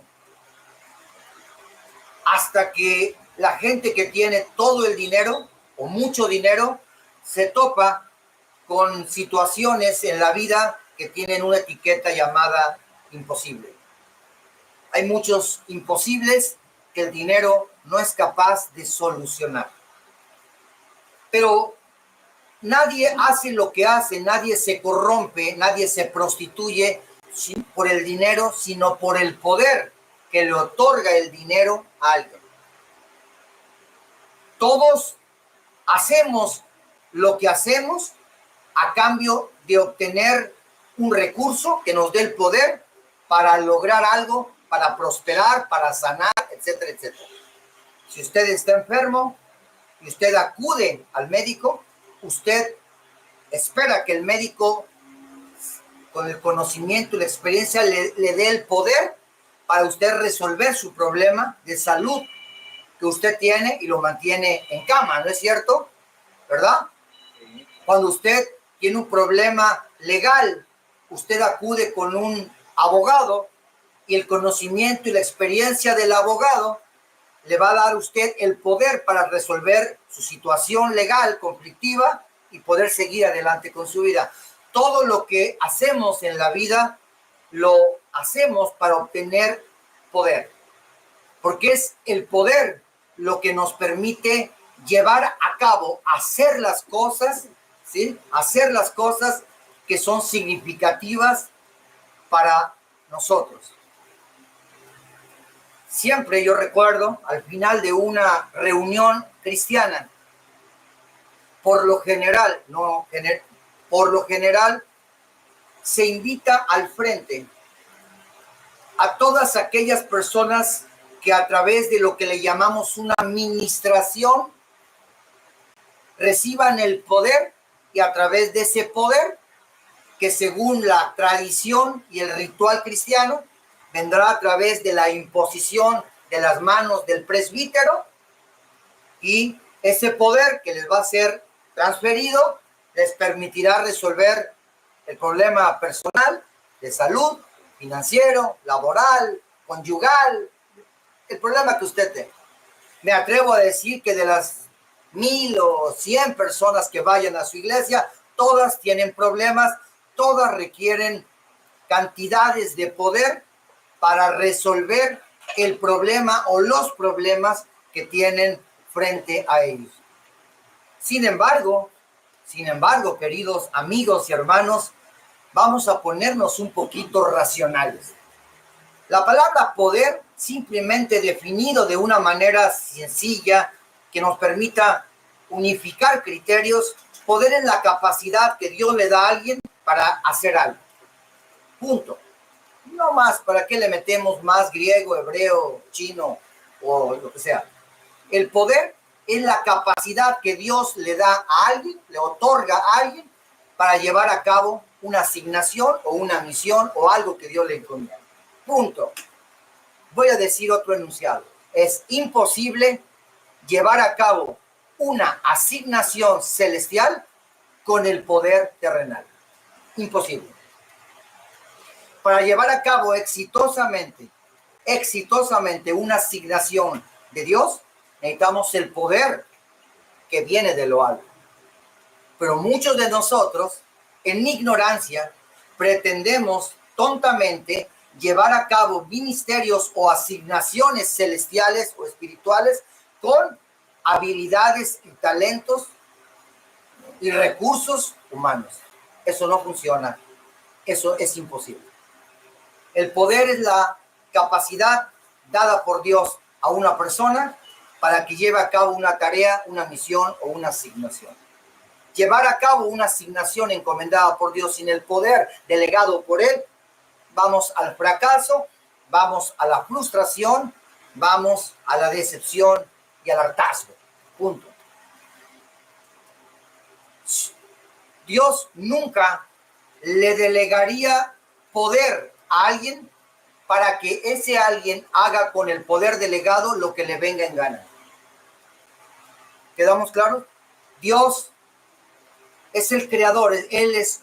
Hasta que la gente que tiene todo el dinero o mucho dinero se topa con situaciones en la vida que tienen una etiqueta llamada imposible. Hay muchos imposibles que el dinero no es capaz de solucionar. Pero nadie hace lo que hace, nadie se corrompe, nadie se prostituye por el dinero, sino por el poder que le otorga el dinero a alguien. Todos hacemos lo que hacemos a cambio de obtener un recurso que nos dé el poder para lograr algo, para prosperar, para sanar, etcétera, etcétera. Si usted está enfermo y usted acude al médico, usted espera que el médico, con el conocimiento y la experiencia, le dé el poder para usted resolver su problema de salud que usted tiene y lo mantiene en cama, ¿no es cierto? ¿Verdad? Cuando usted tiene un problema legal, usted acude con un abogado y el conocimiento y la experiencia del abogado le va a dar a usted el poder para resolver su situación legal conflictiva y poder seguir adelante con su vida. Todo lo que hacemos en la vida lo hacemos para obtener poder, porque es el poder lo que nos permite llevar a cabo, hacer las cosas, ¿sí? Hacer las cosas que son significativas para nosotros. Siempre yo recuerdo al final de una reunión cristiana, por lo general se invita al frente a todas aquellas personas que a través de lo que le llamamos una ministración reciban el poder, y a través de ese poder, que según la tradición y el ritual cristiano vendrá a través de la imposición de las manos del presbítero, y ese poder que les va a ser transferido les permitirá resolver el problema personal, de salud, financiero, laboral, conyugal, el problema que usted tenga. Me atrevo a decir que de las 1000 o 100 personas que vayan a su iglesia, todas tienen problemas, todas requieren cantidades de poder para resolver el problema o los problemas que tienen frente a ellos. Sin embargo, queridos amigos y hermanos, vamos a ponernos un poquito racionales. La palabra poder, simplemente definido de una manera sencilla que nos permita unificar criterios, poder es la capacidad que Dios le da a alguien para hacer algo. Punto. No más, ¿para qué le metemos más griego, hebreo, chino o lo que sea? El poder es la capacidad que Dios le da a alguien, le otorga a alguien para llevar a cabo una asignación o una misión o algo que Dios le encomienda. Punto. Voy a decir otro enunciado. Es imposible llevar a cabo una asignación celestial con el poder terrenal. Imposible. Para llevar a cabo exitosamente una asignación de Dios, necesitamos el poder que viene de lo alto. Pero muchos de nosotros, en ignorancia, pretendemos tontamente llevar a cabo ministerios o asignaciones celestiales o espirituales con habilidades y talentos y recursos humanos. Eso no funciona. Eso es imposible. El poder es la capacidad dada por Dios a una persona para que lleve a cabo una tarea, una misión o una asignación. Llevar a cabo una asignación encomendada por Dios sin el poder delegado por Él, vamos al fracaso, vamos a la frustración, vamos a la decepción y al hartazgo. Punto. Dios nunca le delegaría poder a alguien para que ese alguien haga con el poder delegado lo que le venga en gana. ¿Quedamos claros? Dios es el creador, Él es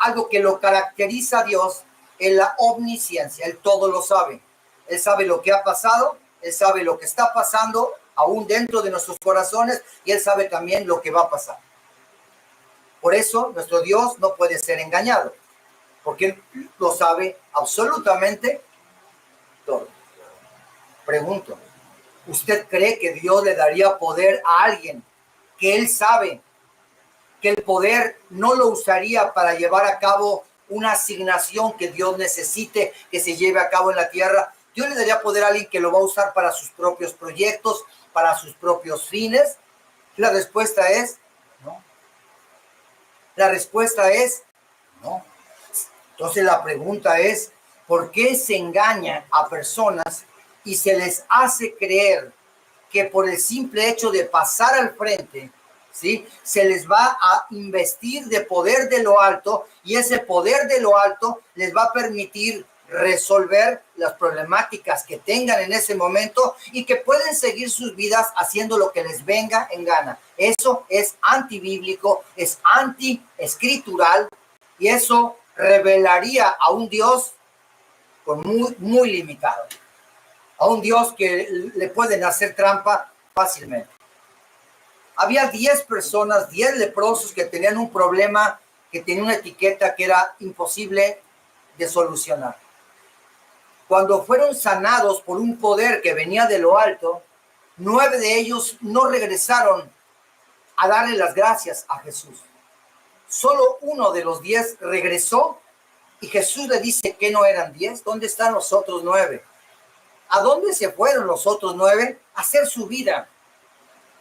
algo que lo caracteriza a Dios en la omnisciencia. Él todo lo sabe. Él sabe lo que ha pasado, Él sabe lo que está pasando aún dentro de nuestros corazones, y Él sabe también lo que va a pasar. Por eso nuestro Dios no puede ser engañado, porque Él lo sabe absolutamente todo. Pregunto, ¿usted cree que Dios le daría poder a alguien que Él sabe que el poder no lo usaría para llevar a cabo una asignación que Dios necesite que se lleve a cabo en la tierra? ¿Dios le daría poder a alguien que lo va a usar para sus propios proyectos, para sus propios fines? La respuesta es no. La respuesta es no. Entonces la pregunta es, ¿por qué se engaña a personas y se les hace creer que por el simple hecho de pasar al frente, ¿sí?, se les va a investir de poder de lo alto, y ese poder de lo alto les va a permitir resolver las problemáticas que tengan en ese momento y que pueden seguir sus vidas haciendo lo que les venga en gana? Eso es antibíblico, es antiescritural, y eso revelaría a un Dios con muy limitado, a un Dios que le pueden hacer trampa fácilmente. Había 10 personas, 10 leprosos que tenían un problema, que tenía una etiqueta que era imposible de solucionar. Cuando fueron sanados por un poder que venía de lo alto, 9 de ellos no regresaron a darle las gracias a Jesús. solo uno de los 10 regresó y Jesús le dice que no eran 10. ¿Dónde están los otros 9? ¿A dónde se fueron los otros 9? A hacer su vida.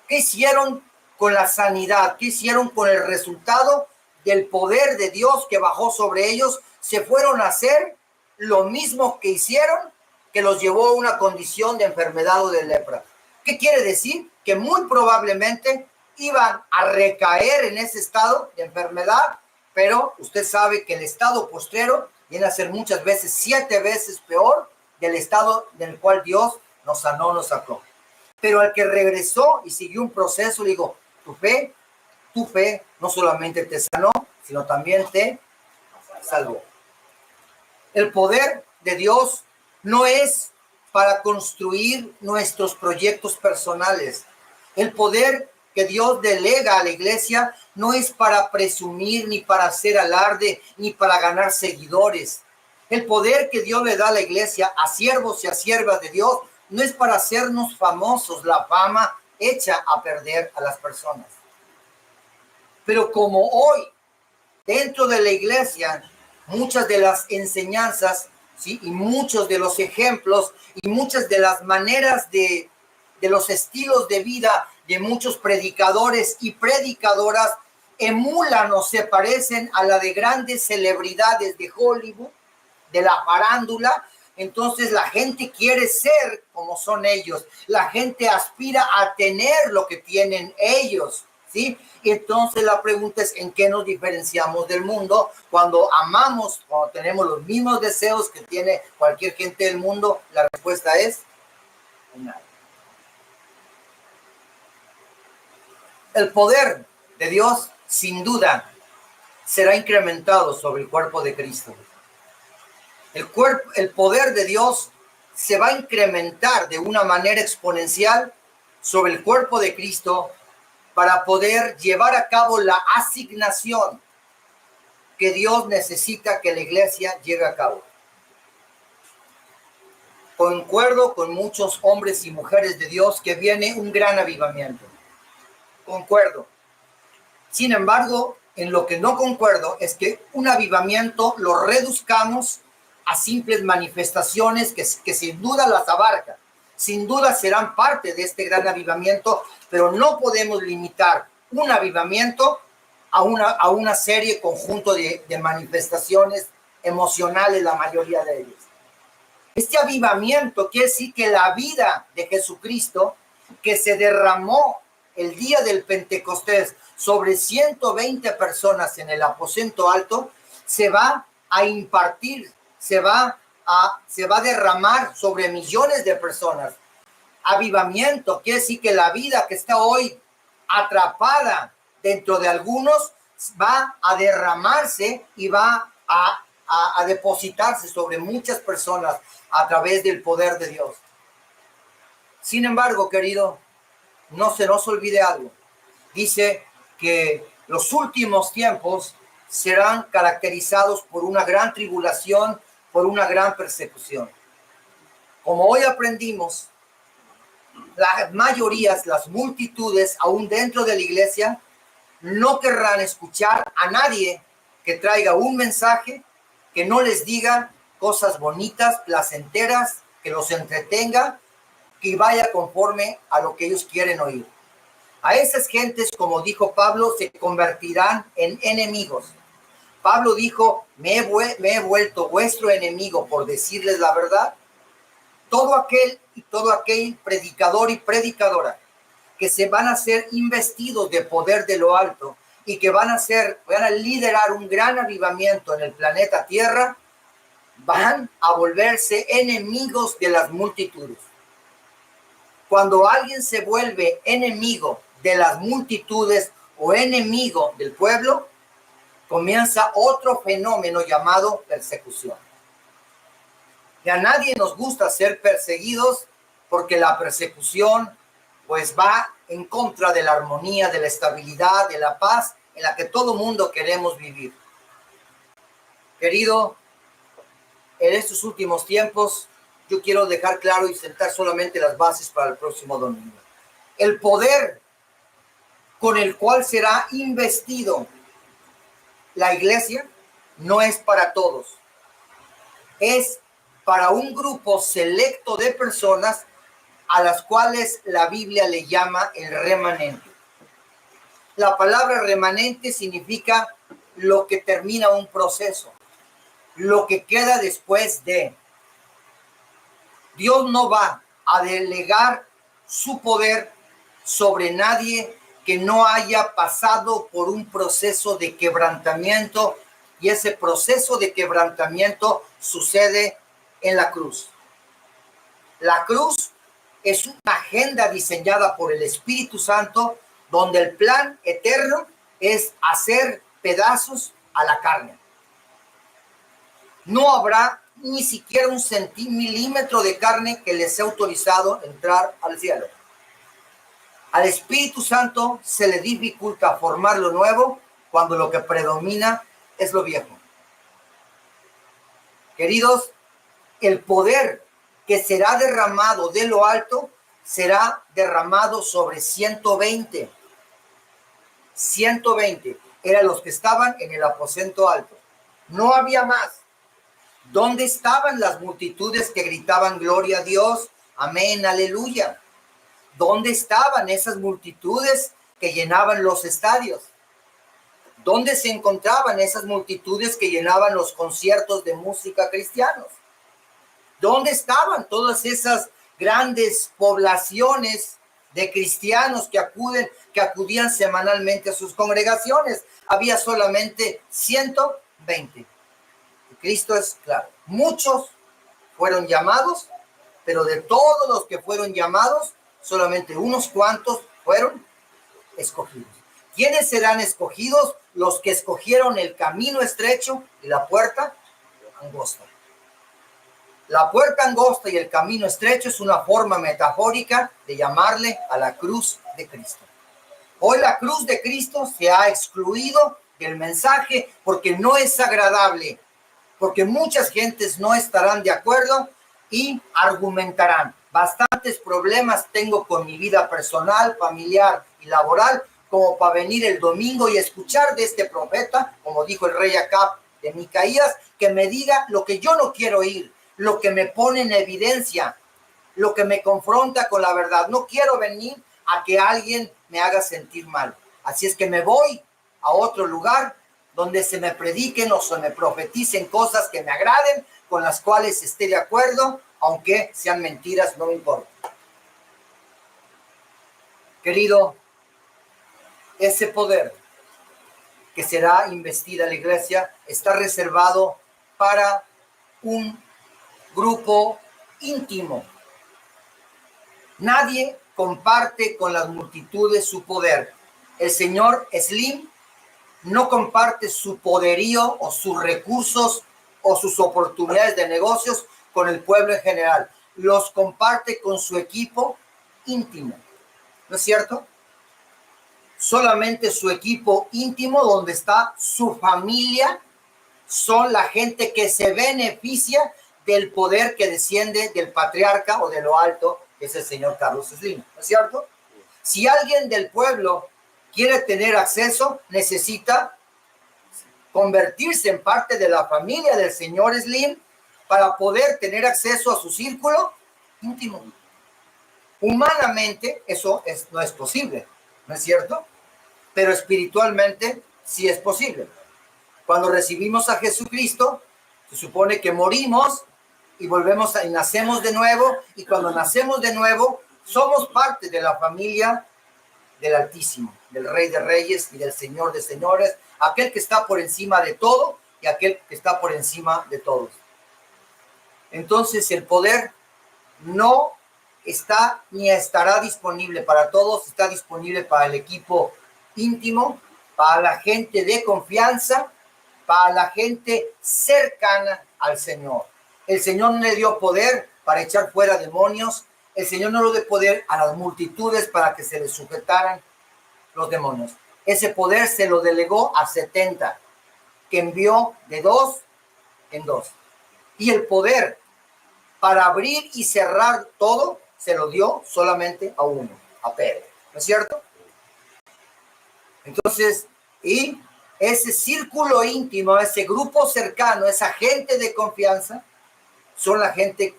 ¿Qué hicieron con la sanidad? ¿Qué hicieron con el resultado del poder de Dios que bajó sobre ellos? Se fueron a hacer lo mismo que hicieron, que los llevó a una condición de enfermedad o de lepra. ¿Qué quiere decir? Que muy probablemente iban a recaer en ese estado de enfermedad, pero usted sabe que el estado postrero viene a ser muchas veces 7 veces peor del estado del cual Dios nos sanó, nos sacó. Pero al que regresó y siguió un proceso, le digo, tu fe no solamente te sanó, sino también te salvó. El poder de Dios no es para construir nuestros proyectos personales. El poder que Dios delega a la iglesia no es para presumir, ni para hacer alarde, ni para ganar seguidores. El poder que Dios le da a la iglesia, a siervos y a siervas de Dios, no es para hacernos famosos. La fama echa a perder a las personas. Pero como hoy, dentro de la iglesia, muchas de las enseñanzas, ¿sí?, y muchos de los ejemplos y muchas de las maneras de los estilos de vida de muchos predicadores y predicadoras emulan o se parecen a la de grandes celebridades de Hollywood, de la farándula. Entonces la gente quiere ser como son ellos. La gente aspira a tener lo que tienen ellos, ¿sí? Y entonces la pregunta es, ¿en qué nos diferenciamos del mundo? Cuando amamos, cuando tenemos los mismos deseos que tiene cualquier gente del mundo, la respuesta es nada. El poder de Dios, sin duda, será incrementado sobre el cuerpo de Cristo. El poder de Dios se va a incrementar de una manera exponencial sobre el cuerpo de Cristo para poder llevar a cabo la asignación que Dios necesita que la iglesia lleve a cabo. Concuerdo con muchos hombres y mujeres de Dios que viene un gran avivamiento. Concuerdo. Sin embargo, en lo que no concuerdo es que un avivamiento lo reduzcamos a simples manifestaciones que sin duda las abarca. Sin duda serán parte de este gran avivamiento, pero no podemos limitar un avivamiento a una serie, conjunto de manifestaciones emocionales, la mayoría de ellas. Este avivamiento quiere decir que la vida de Jesucristo, que se derramó el día del Pentecostés sobre 120 personas en el aposento alto, se va a impartir, se va a derramar sobre millones de personas. Avivamiento quiere decir que la vida que está hoy atrapada dentro de algunos va a derramarse y va a depositarse sobre muchas personas a través del poder de Dios. Sin embargo, querido, no se nos olvide algo. Dice que los últimos tiempos serán caracterizados por una gran tribulación, por una gran persecución. Como hoy aprendimos, las mayorías, las multitudes, aún dentro de la iglesia, no querrán escuchar a nadie que traiga un mensaje que no les diga cosas bonitas, placenteras, que los entretenga, que vaya conforme a lo que ellos quieren oír. A esas gentes, como dijo Pablo, se convertirán en enemigos. Pablo dijo, me he vuelto vuestro enemigo por decirles la verdad. Todo aquel predicador y predicadora que se van a ser investidos de poder de lo alto y que van a liderar un gran avivamiento en el planeta Tierra, van a volverse enemigos de las multitudes. Cuando alguien se vuelve enemigo de las multitudes o enemigo del pueblo, comienza otro fenómeno llamado persecución. Y a nadie nos gusta ser perseguidos porque la persecución pues va en contra de la armonía, de la estabilidad, de la paz en la que todo mundo queremos vivir. Querido, en estos últimos tiempos yo quiero dejar claro y sentar solamente las bases para el próximo domingo. El poder con el cual será investido la iglesia no es para todos. Es para un grupo selecto de personas a las cuales la Biblia le llama el remanente. La palabra remanente significa lo que termina un proceso, lo que queda después de. Dios no va a delegar su poder sobre nadie que no haya pasado por un proceso de quebrantamiento, y ese proceso de quebrantamiento sucede en la cruz. La cruz es una agenda diseñada por el Espíritu Santo, donde el plan eterno es hacer pedazos a la carne. No habrá ni siquiera un milímetro de carne que les sea autorizado entrar al cielo. Al Espíritu Santo se le dificulta formar lo nuevo cuando lo que predomina es lo viejo. Queridos, el poder que será derramado de lo alto será derramado sobre 120. 120 eran los que estaban en el aposento alto. No había más. ¿Dónde estaban las multitudes que gritaban gloria a Dios? Amén, aleluya. ¿Dónde estaban esas multitudes que llenaban los estadios? ¿Dónde se encontraban esas multitudes que llenaban los conciertos de música cristianos? ¿Dónde estaban todas esas grandes poblaciones de cristianos que acudían semanalmente a sus congregaciones? Había solamente 120. Cristo es claro. Muchos fueron llamados, pero de todos los que fueron llamados, solamente unos cuantos fueron escogidos. ¿Quiénes serán escogidos? Los que escogieron el camino estrecho y la puerta angosta. La puerta angosta y el camino estrecho es una forma metafórica de llamarle a la cruz de Cristo. Hoy la cruz de Cristo se ha excluido del mensaje porque no es agradable, porque muchas gentes no estarán de acuerdo y argumentarán. Bastantes problemas tengo con mi vida personal, familiar y laboral como para venir el domingo y escuchar de este profeta, como dijo el rey Acab de Micaías, que me diga lo que yo no quiero oír, lo que me pone en evidencia, lo que me confronta con la verdad. No quiero venir a que alguien me haga sentir mal. Así es que me voy a otro lugar donde se me prediquen o se me profeticen cosas que me agraden, con las cuales esté de acuerdo, aunque sean mentiras, no me importa. Querido, ese poder que será investida la iglesia está reservado para un grupo íntimo. Nadie comparte con las multitudes su poder. El señor Slim no comparte su poderío o sus recursos o sus oportunidades de negocios con el pueblo en general. Los comparte con su equipo íntimo. ¿No es cierto? Solamente su equipo íntimo, donde está su familia, son la gente que se beneficia del poder que desciende del patriarca o de lo alto, que es el señor Carlos Slim. ¿No es cierto? Si alguien del pueblo quiere tener acceso, necesita convertirse en parte de la familia del señor Slim para poder tener acceso a su círculo íntimo. Humanamente eso no es posible, ¿no es cierto? Pero espiritualmente sí es posible. Cuando recibimos a Jesucristo, se supone que morimos y volvemos y nacemos de nuevo, y cuando nacemos de nuevo somos parte de la familia del Altísimo, del Rey de Reyes y del Señor de Señores, aquel que está por encima de todo y aquel que está por encima de todos. Entonces el poder no está ni estará disponible para todos, está disponible para el equipo íntimo, para la gente de confianza, para la gente cercana al Señor. El Señor no le dio poder para echar fuera demonios. El Señor no le dio poder a las multitudes para que se les sujetaran los demonios. Ese poder se lo delegó a 70, que envió de 2 en 2. Y el poder para abrir y cerrar todo se lo dio solamente a uno, a Pedro. ¿No es cierto? Entonces, y ese círculo íntimo, ese grupo cercano, esa gente de confianza, son la gente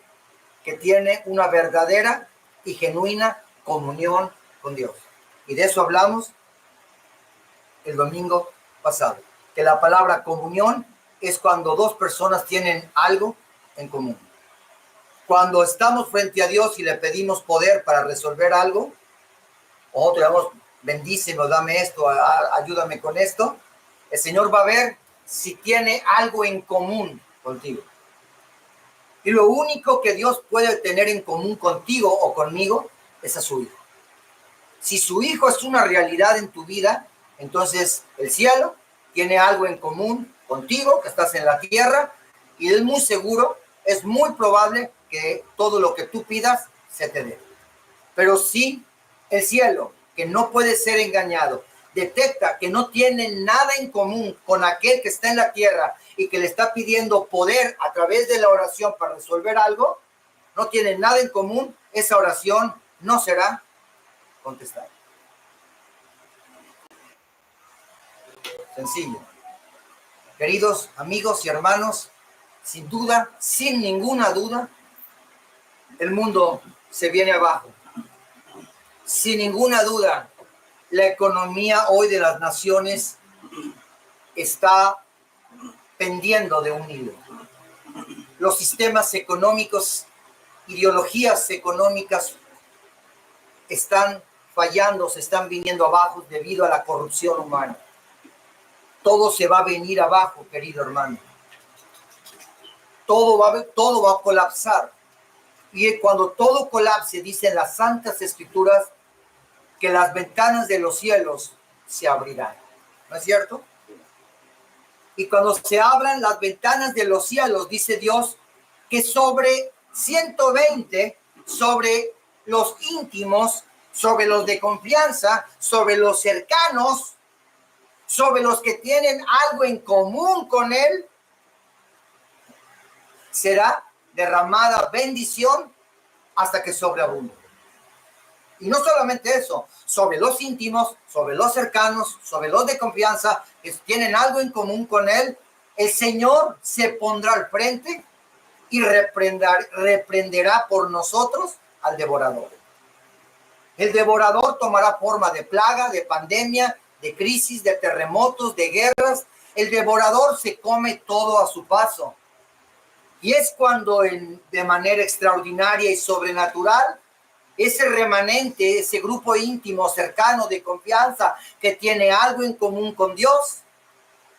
que tiene una verdadera y genuina comunión con Dios. Y de eso hablamos el domingo pasado, que la palabra comunión es cuando dos personas tienen algo en común. Cuando estamos frente a Dios y le pedimos poder para resolver algo, o te damos, bendícenos, dame esto, ayúdame con esto, el Señor va a ver si tiene algo en común contigo. Y lo único que Dios puede tener en común contigo o conmigo es a su Hijo. Si su Hijo es una realidad en tu vida, entonces el cielo tiene algo en común contigo, que estás en la tierra, y es muy seguro, es muy probable que todo lo que tú pidas se te dé. Pero si el cielo, que no puede ser engañado, detecta que no tiene nada en común con aquel que está en la tierra y que le está pidiendo poder a través de la oración para resolver algo, no tiene nada en común, esa oración no será contestada. Sencillo. Queridos amigos y hermanos, sin duda, sin ninguna duda, el mundo se viene abajo. Sin ninguna duda, la economía hoy de las naciones está pendiendo de un hilo. Los sistemas económicos, ideologías económicas están fallando, se están viniendo abajo debido a la corrupción humana. Todo se va a venir abajo, querido hermano. Todo va a colapsar. Y cuando todo colapse, dicen las santas escrituras, que las ventanas de los cielos se abrirán. ¿No es cierto? Y cuando se abran las ventanas de los cielos, dice Dios, que sobre 120, sobre los íntimos, sobre los de confianza, sobre los cercanos, sobre los que tienen algo en común con Él, será derramada bendición hasta que sobreabunde. Y no solamente eso, sobre los íntimos, sobre los cercanos, sobre los de confianza, que tienen algo en común con Él, el Señor se pondrá al frente y reprenderá por nosotros al devorador. El devorador tomará forma de plaga, de pandemia, de crisis, de terremotos, de guerras. El devorador se come todo a su paso. Y es cuando de manera extraordinaria y sobrenatural, ese remanente, ese grupo íntimo, cercano, de confianza, que tiene algo en común con Dios,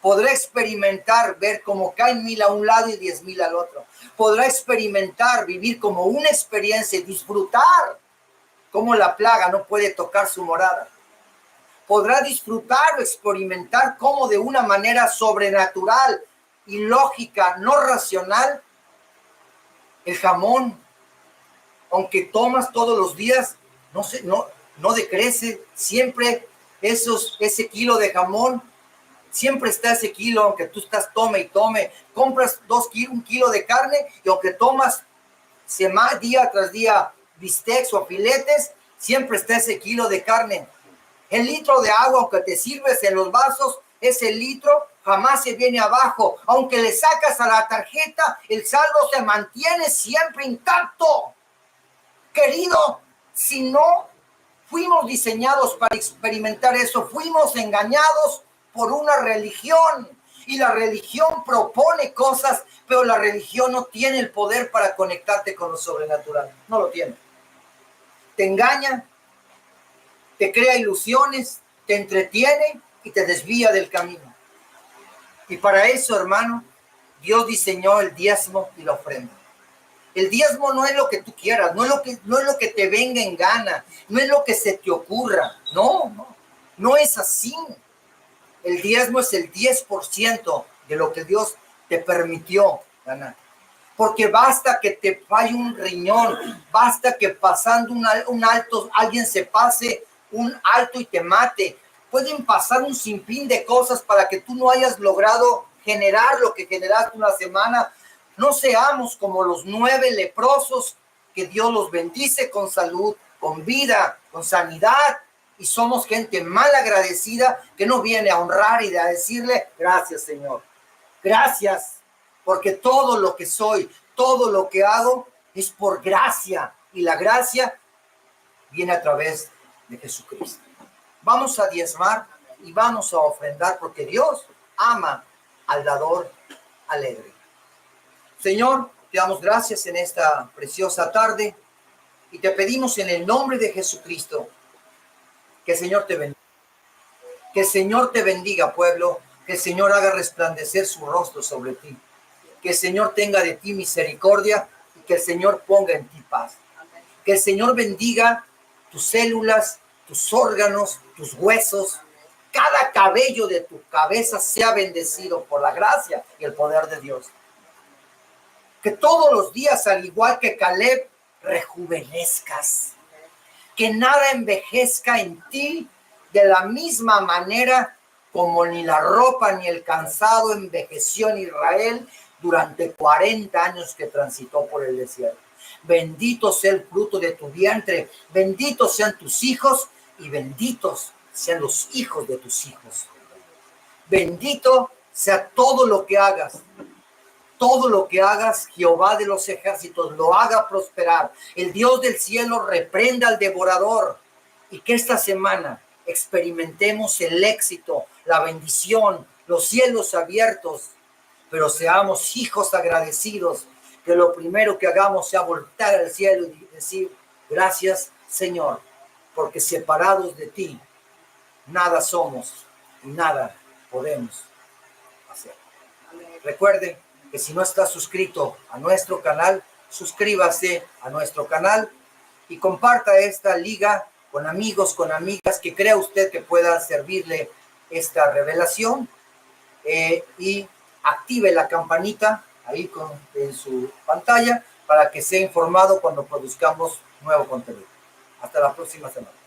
podrá experimentar, ver cómo caen 1000 a un lado y 10,000 al otro. Podrá experimentar, vivir como una experiencia, disfrutar cómo la plaga no puede tocar su morada. Podrá disfrutar o experimentar cómo de una manera sobrenatural y lógica, no racional, el jamón, aunque tomas todos los días, no decrece. Siempre ese kilo de jamón, siempre está ese kilo, aunque tú estás tome y tome. Compras 1 kilo de carne y aunque tomas día tras día bistecs o filetes, siempre está ese kilo de carne. El litro de agua, aunque te sirves en los vasos, ese litro jamás se viene abajo. Aunque le sacas a la tarjeta, el saldo se mantiene siempre intacto. Querido, si no fuimos diseñados para experimentar eso, fuimos engañados por una religión. Y la religión propone cosas, pero la religión no tiene el poder para conectarte con lo sobrenatural. No lo tiene. Te engaña, te crea ilusiones, te entretiene y te desvía del camino. Y para eso, hermano, Dios diseñó el diezmo y la ofrenda. El diezmo no es lo que tú quieras, no es lo que te venga en gana, no es lo que se te ocurra. No es así. El diezmo es el 10% de lo que Dios te permitió ganar. Porque basta que te falle un riñón, basta que pasando un alto, alguien se pase un alto y te mate. Pueden pasar un sinfín de cosas para que tú no hayas logrado generar lo que generaste una semana. No seamos como los 9 leprosos, que Dios los bendice con salud, con vida, con sanidad. Y somos gente mal agradecida que no viene a honrar y a decirle, gracias, Señor. Gracias, porque todo lo que soy, todo lo que hago es por gracia. Y la gracia viene a través de Jesucristo. Vamos a diezmar y vamos a ofrendar porque Dios ama al dador alegre. Señor, te damos gracias en esta preciosa tarde y te pedimos en el nombre de Jesucristo que el Señor te bendiga. Que el Señor te bendiga, pueblo. Que el Señor haga resplandecer su rostro sobre ti. Que el Señor tenga de ti misericordia y que el Señor ponga en ti paz. Que el Señor bendiga tus células, tus órganos, tus huesos. Cada cabello de tu cabeza sea bendecido por la gracia y el poder de Dios. Que todos los días, al igual que Caleb, rejuvenezcas. Que nada envejezca en ti de la misma manera como ni la ropa ni el cansado envejeció en Israel durante 40 años que transitó por el desierto. Bendito sea el fruto de tu vientre, benditos sean tus hijos y benditos sean los hijos de tus hijos. Bendito sea todo lo que hagas. Todo lo que hagas, Jehová de los ejércitos lo haga prosperar. El Dios del cielo reprenda al devorador. Y que esta semana experimentemos el éxito, la bendición, los cielos abiertos, pero seamos hijos agradecidos. Que lo primero que hagamos sea voltar al cielo y decir, gracias, Señor, porque separados de ti, nada somos y nada podemos hacer. Recuerde que si no está suscrito a nuestro canal, suscríbase a nuestro canal y comparta esta liga con amigos, con amigas que crea usted que pueda servirle esta revelación y active la campanita ahí en su pantalla para que sea informado cuando produzcamos nuevo contenido. Hasta la próxima semana.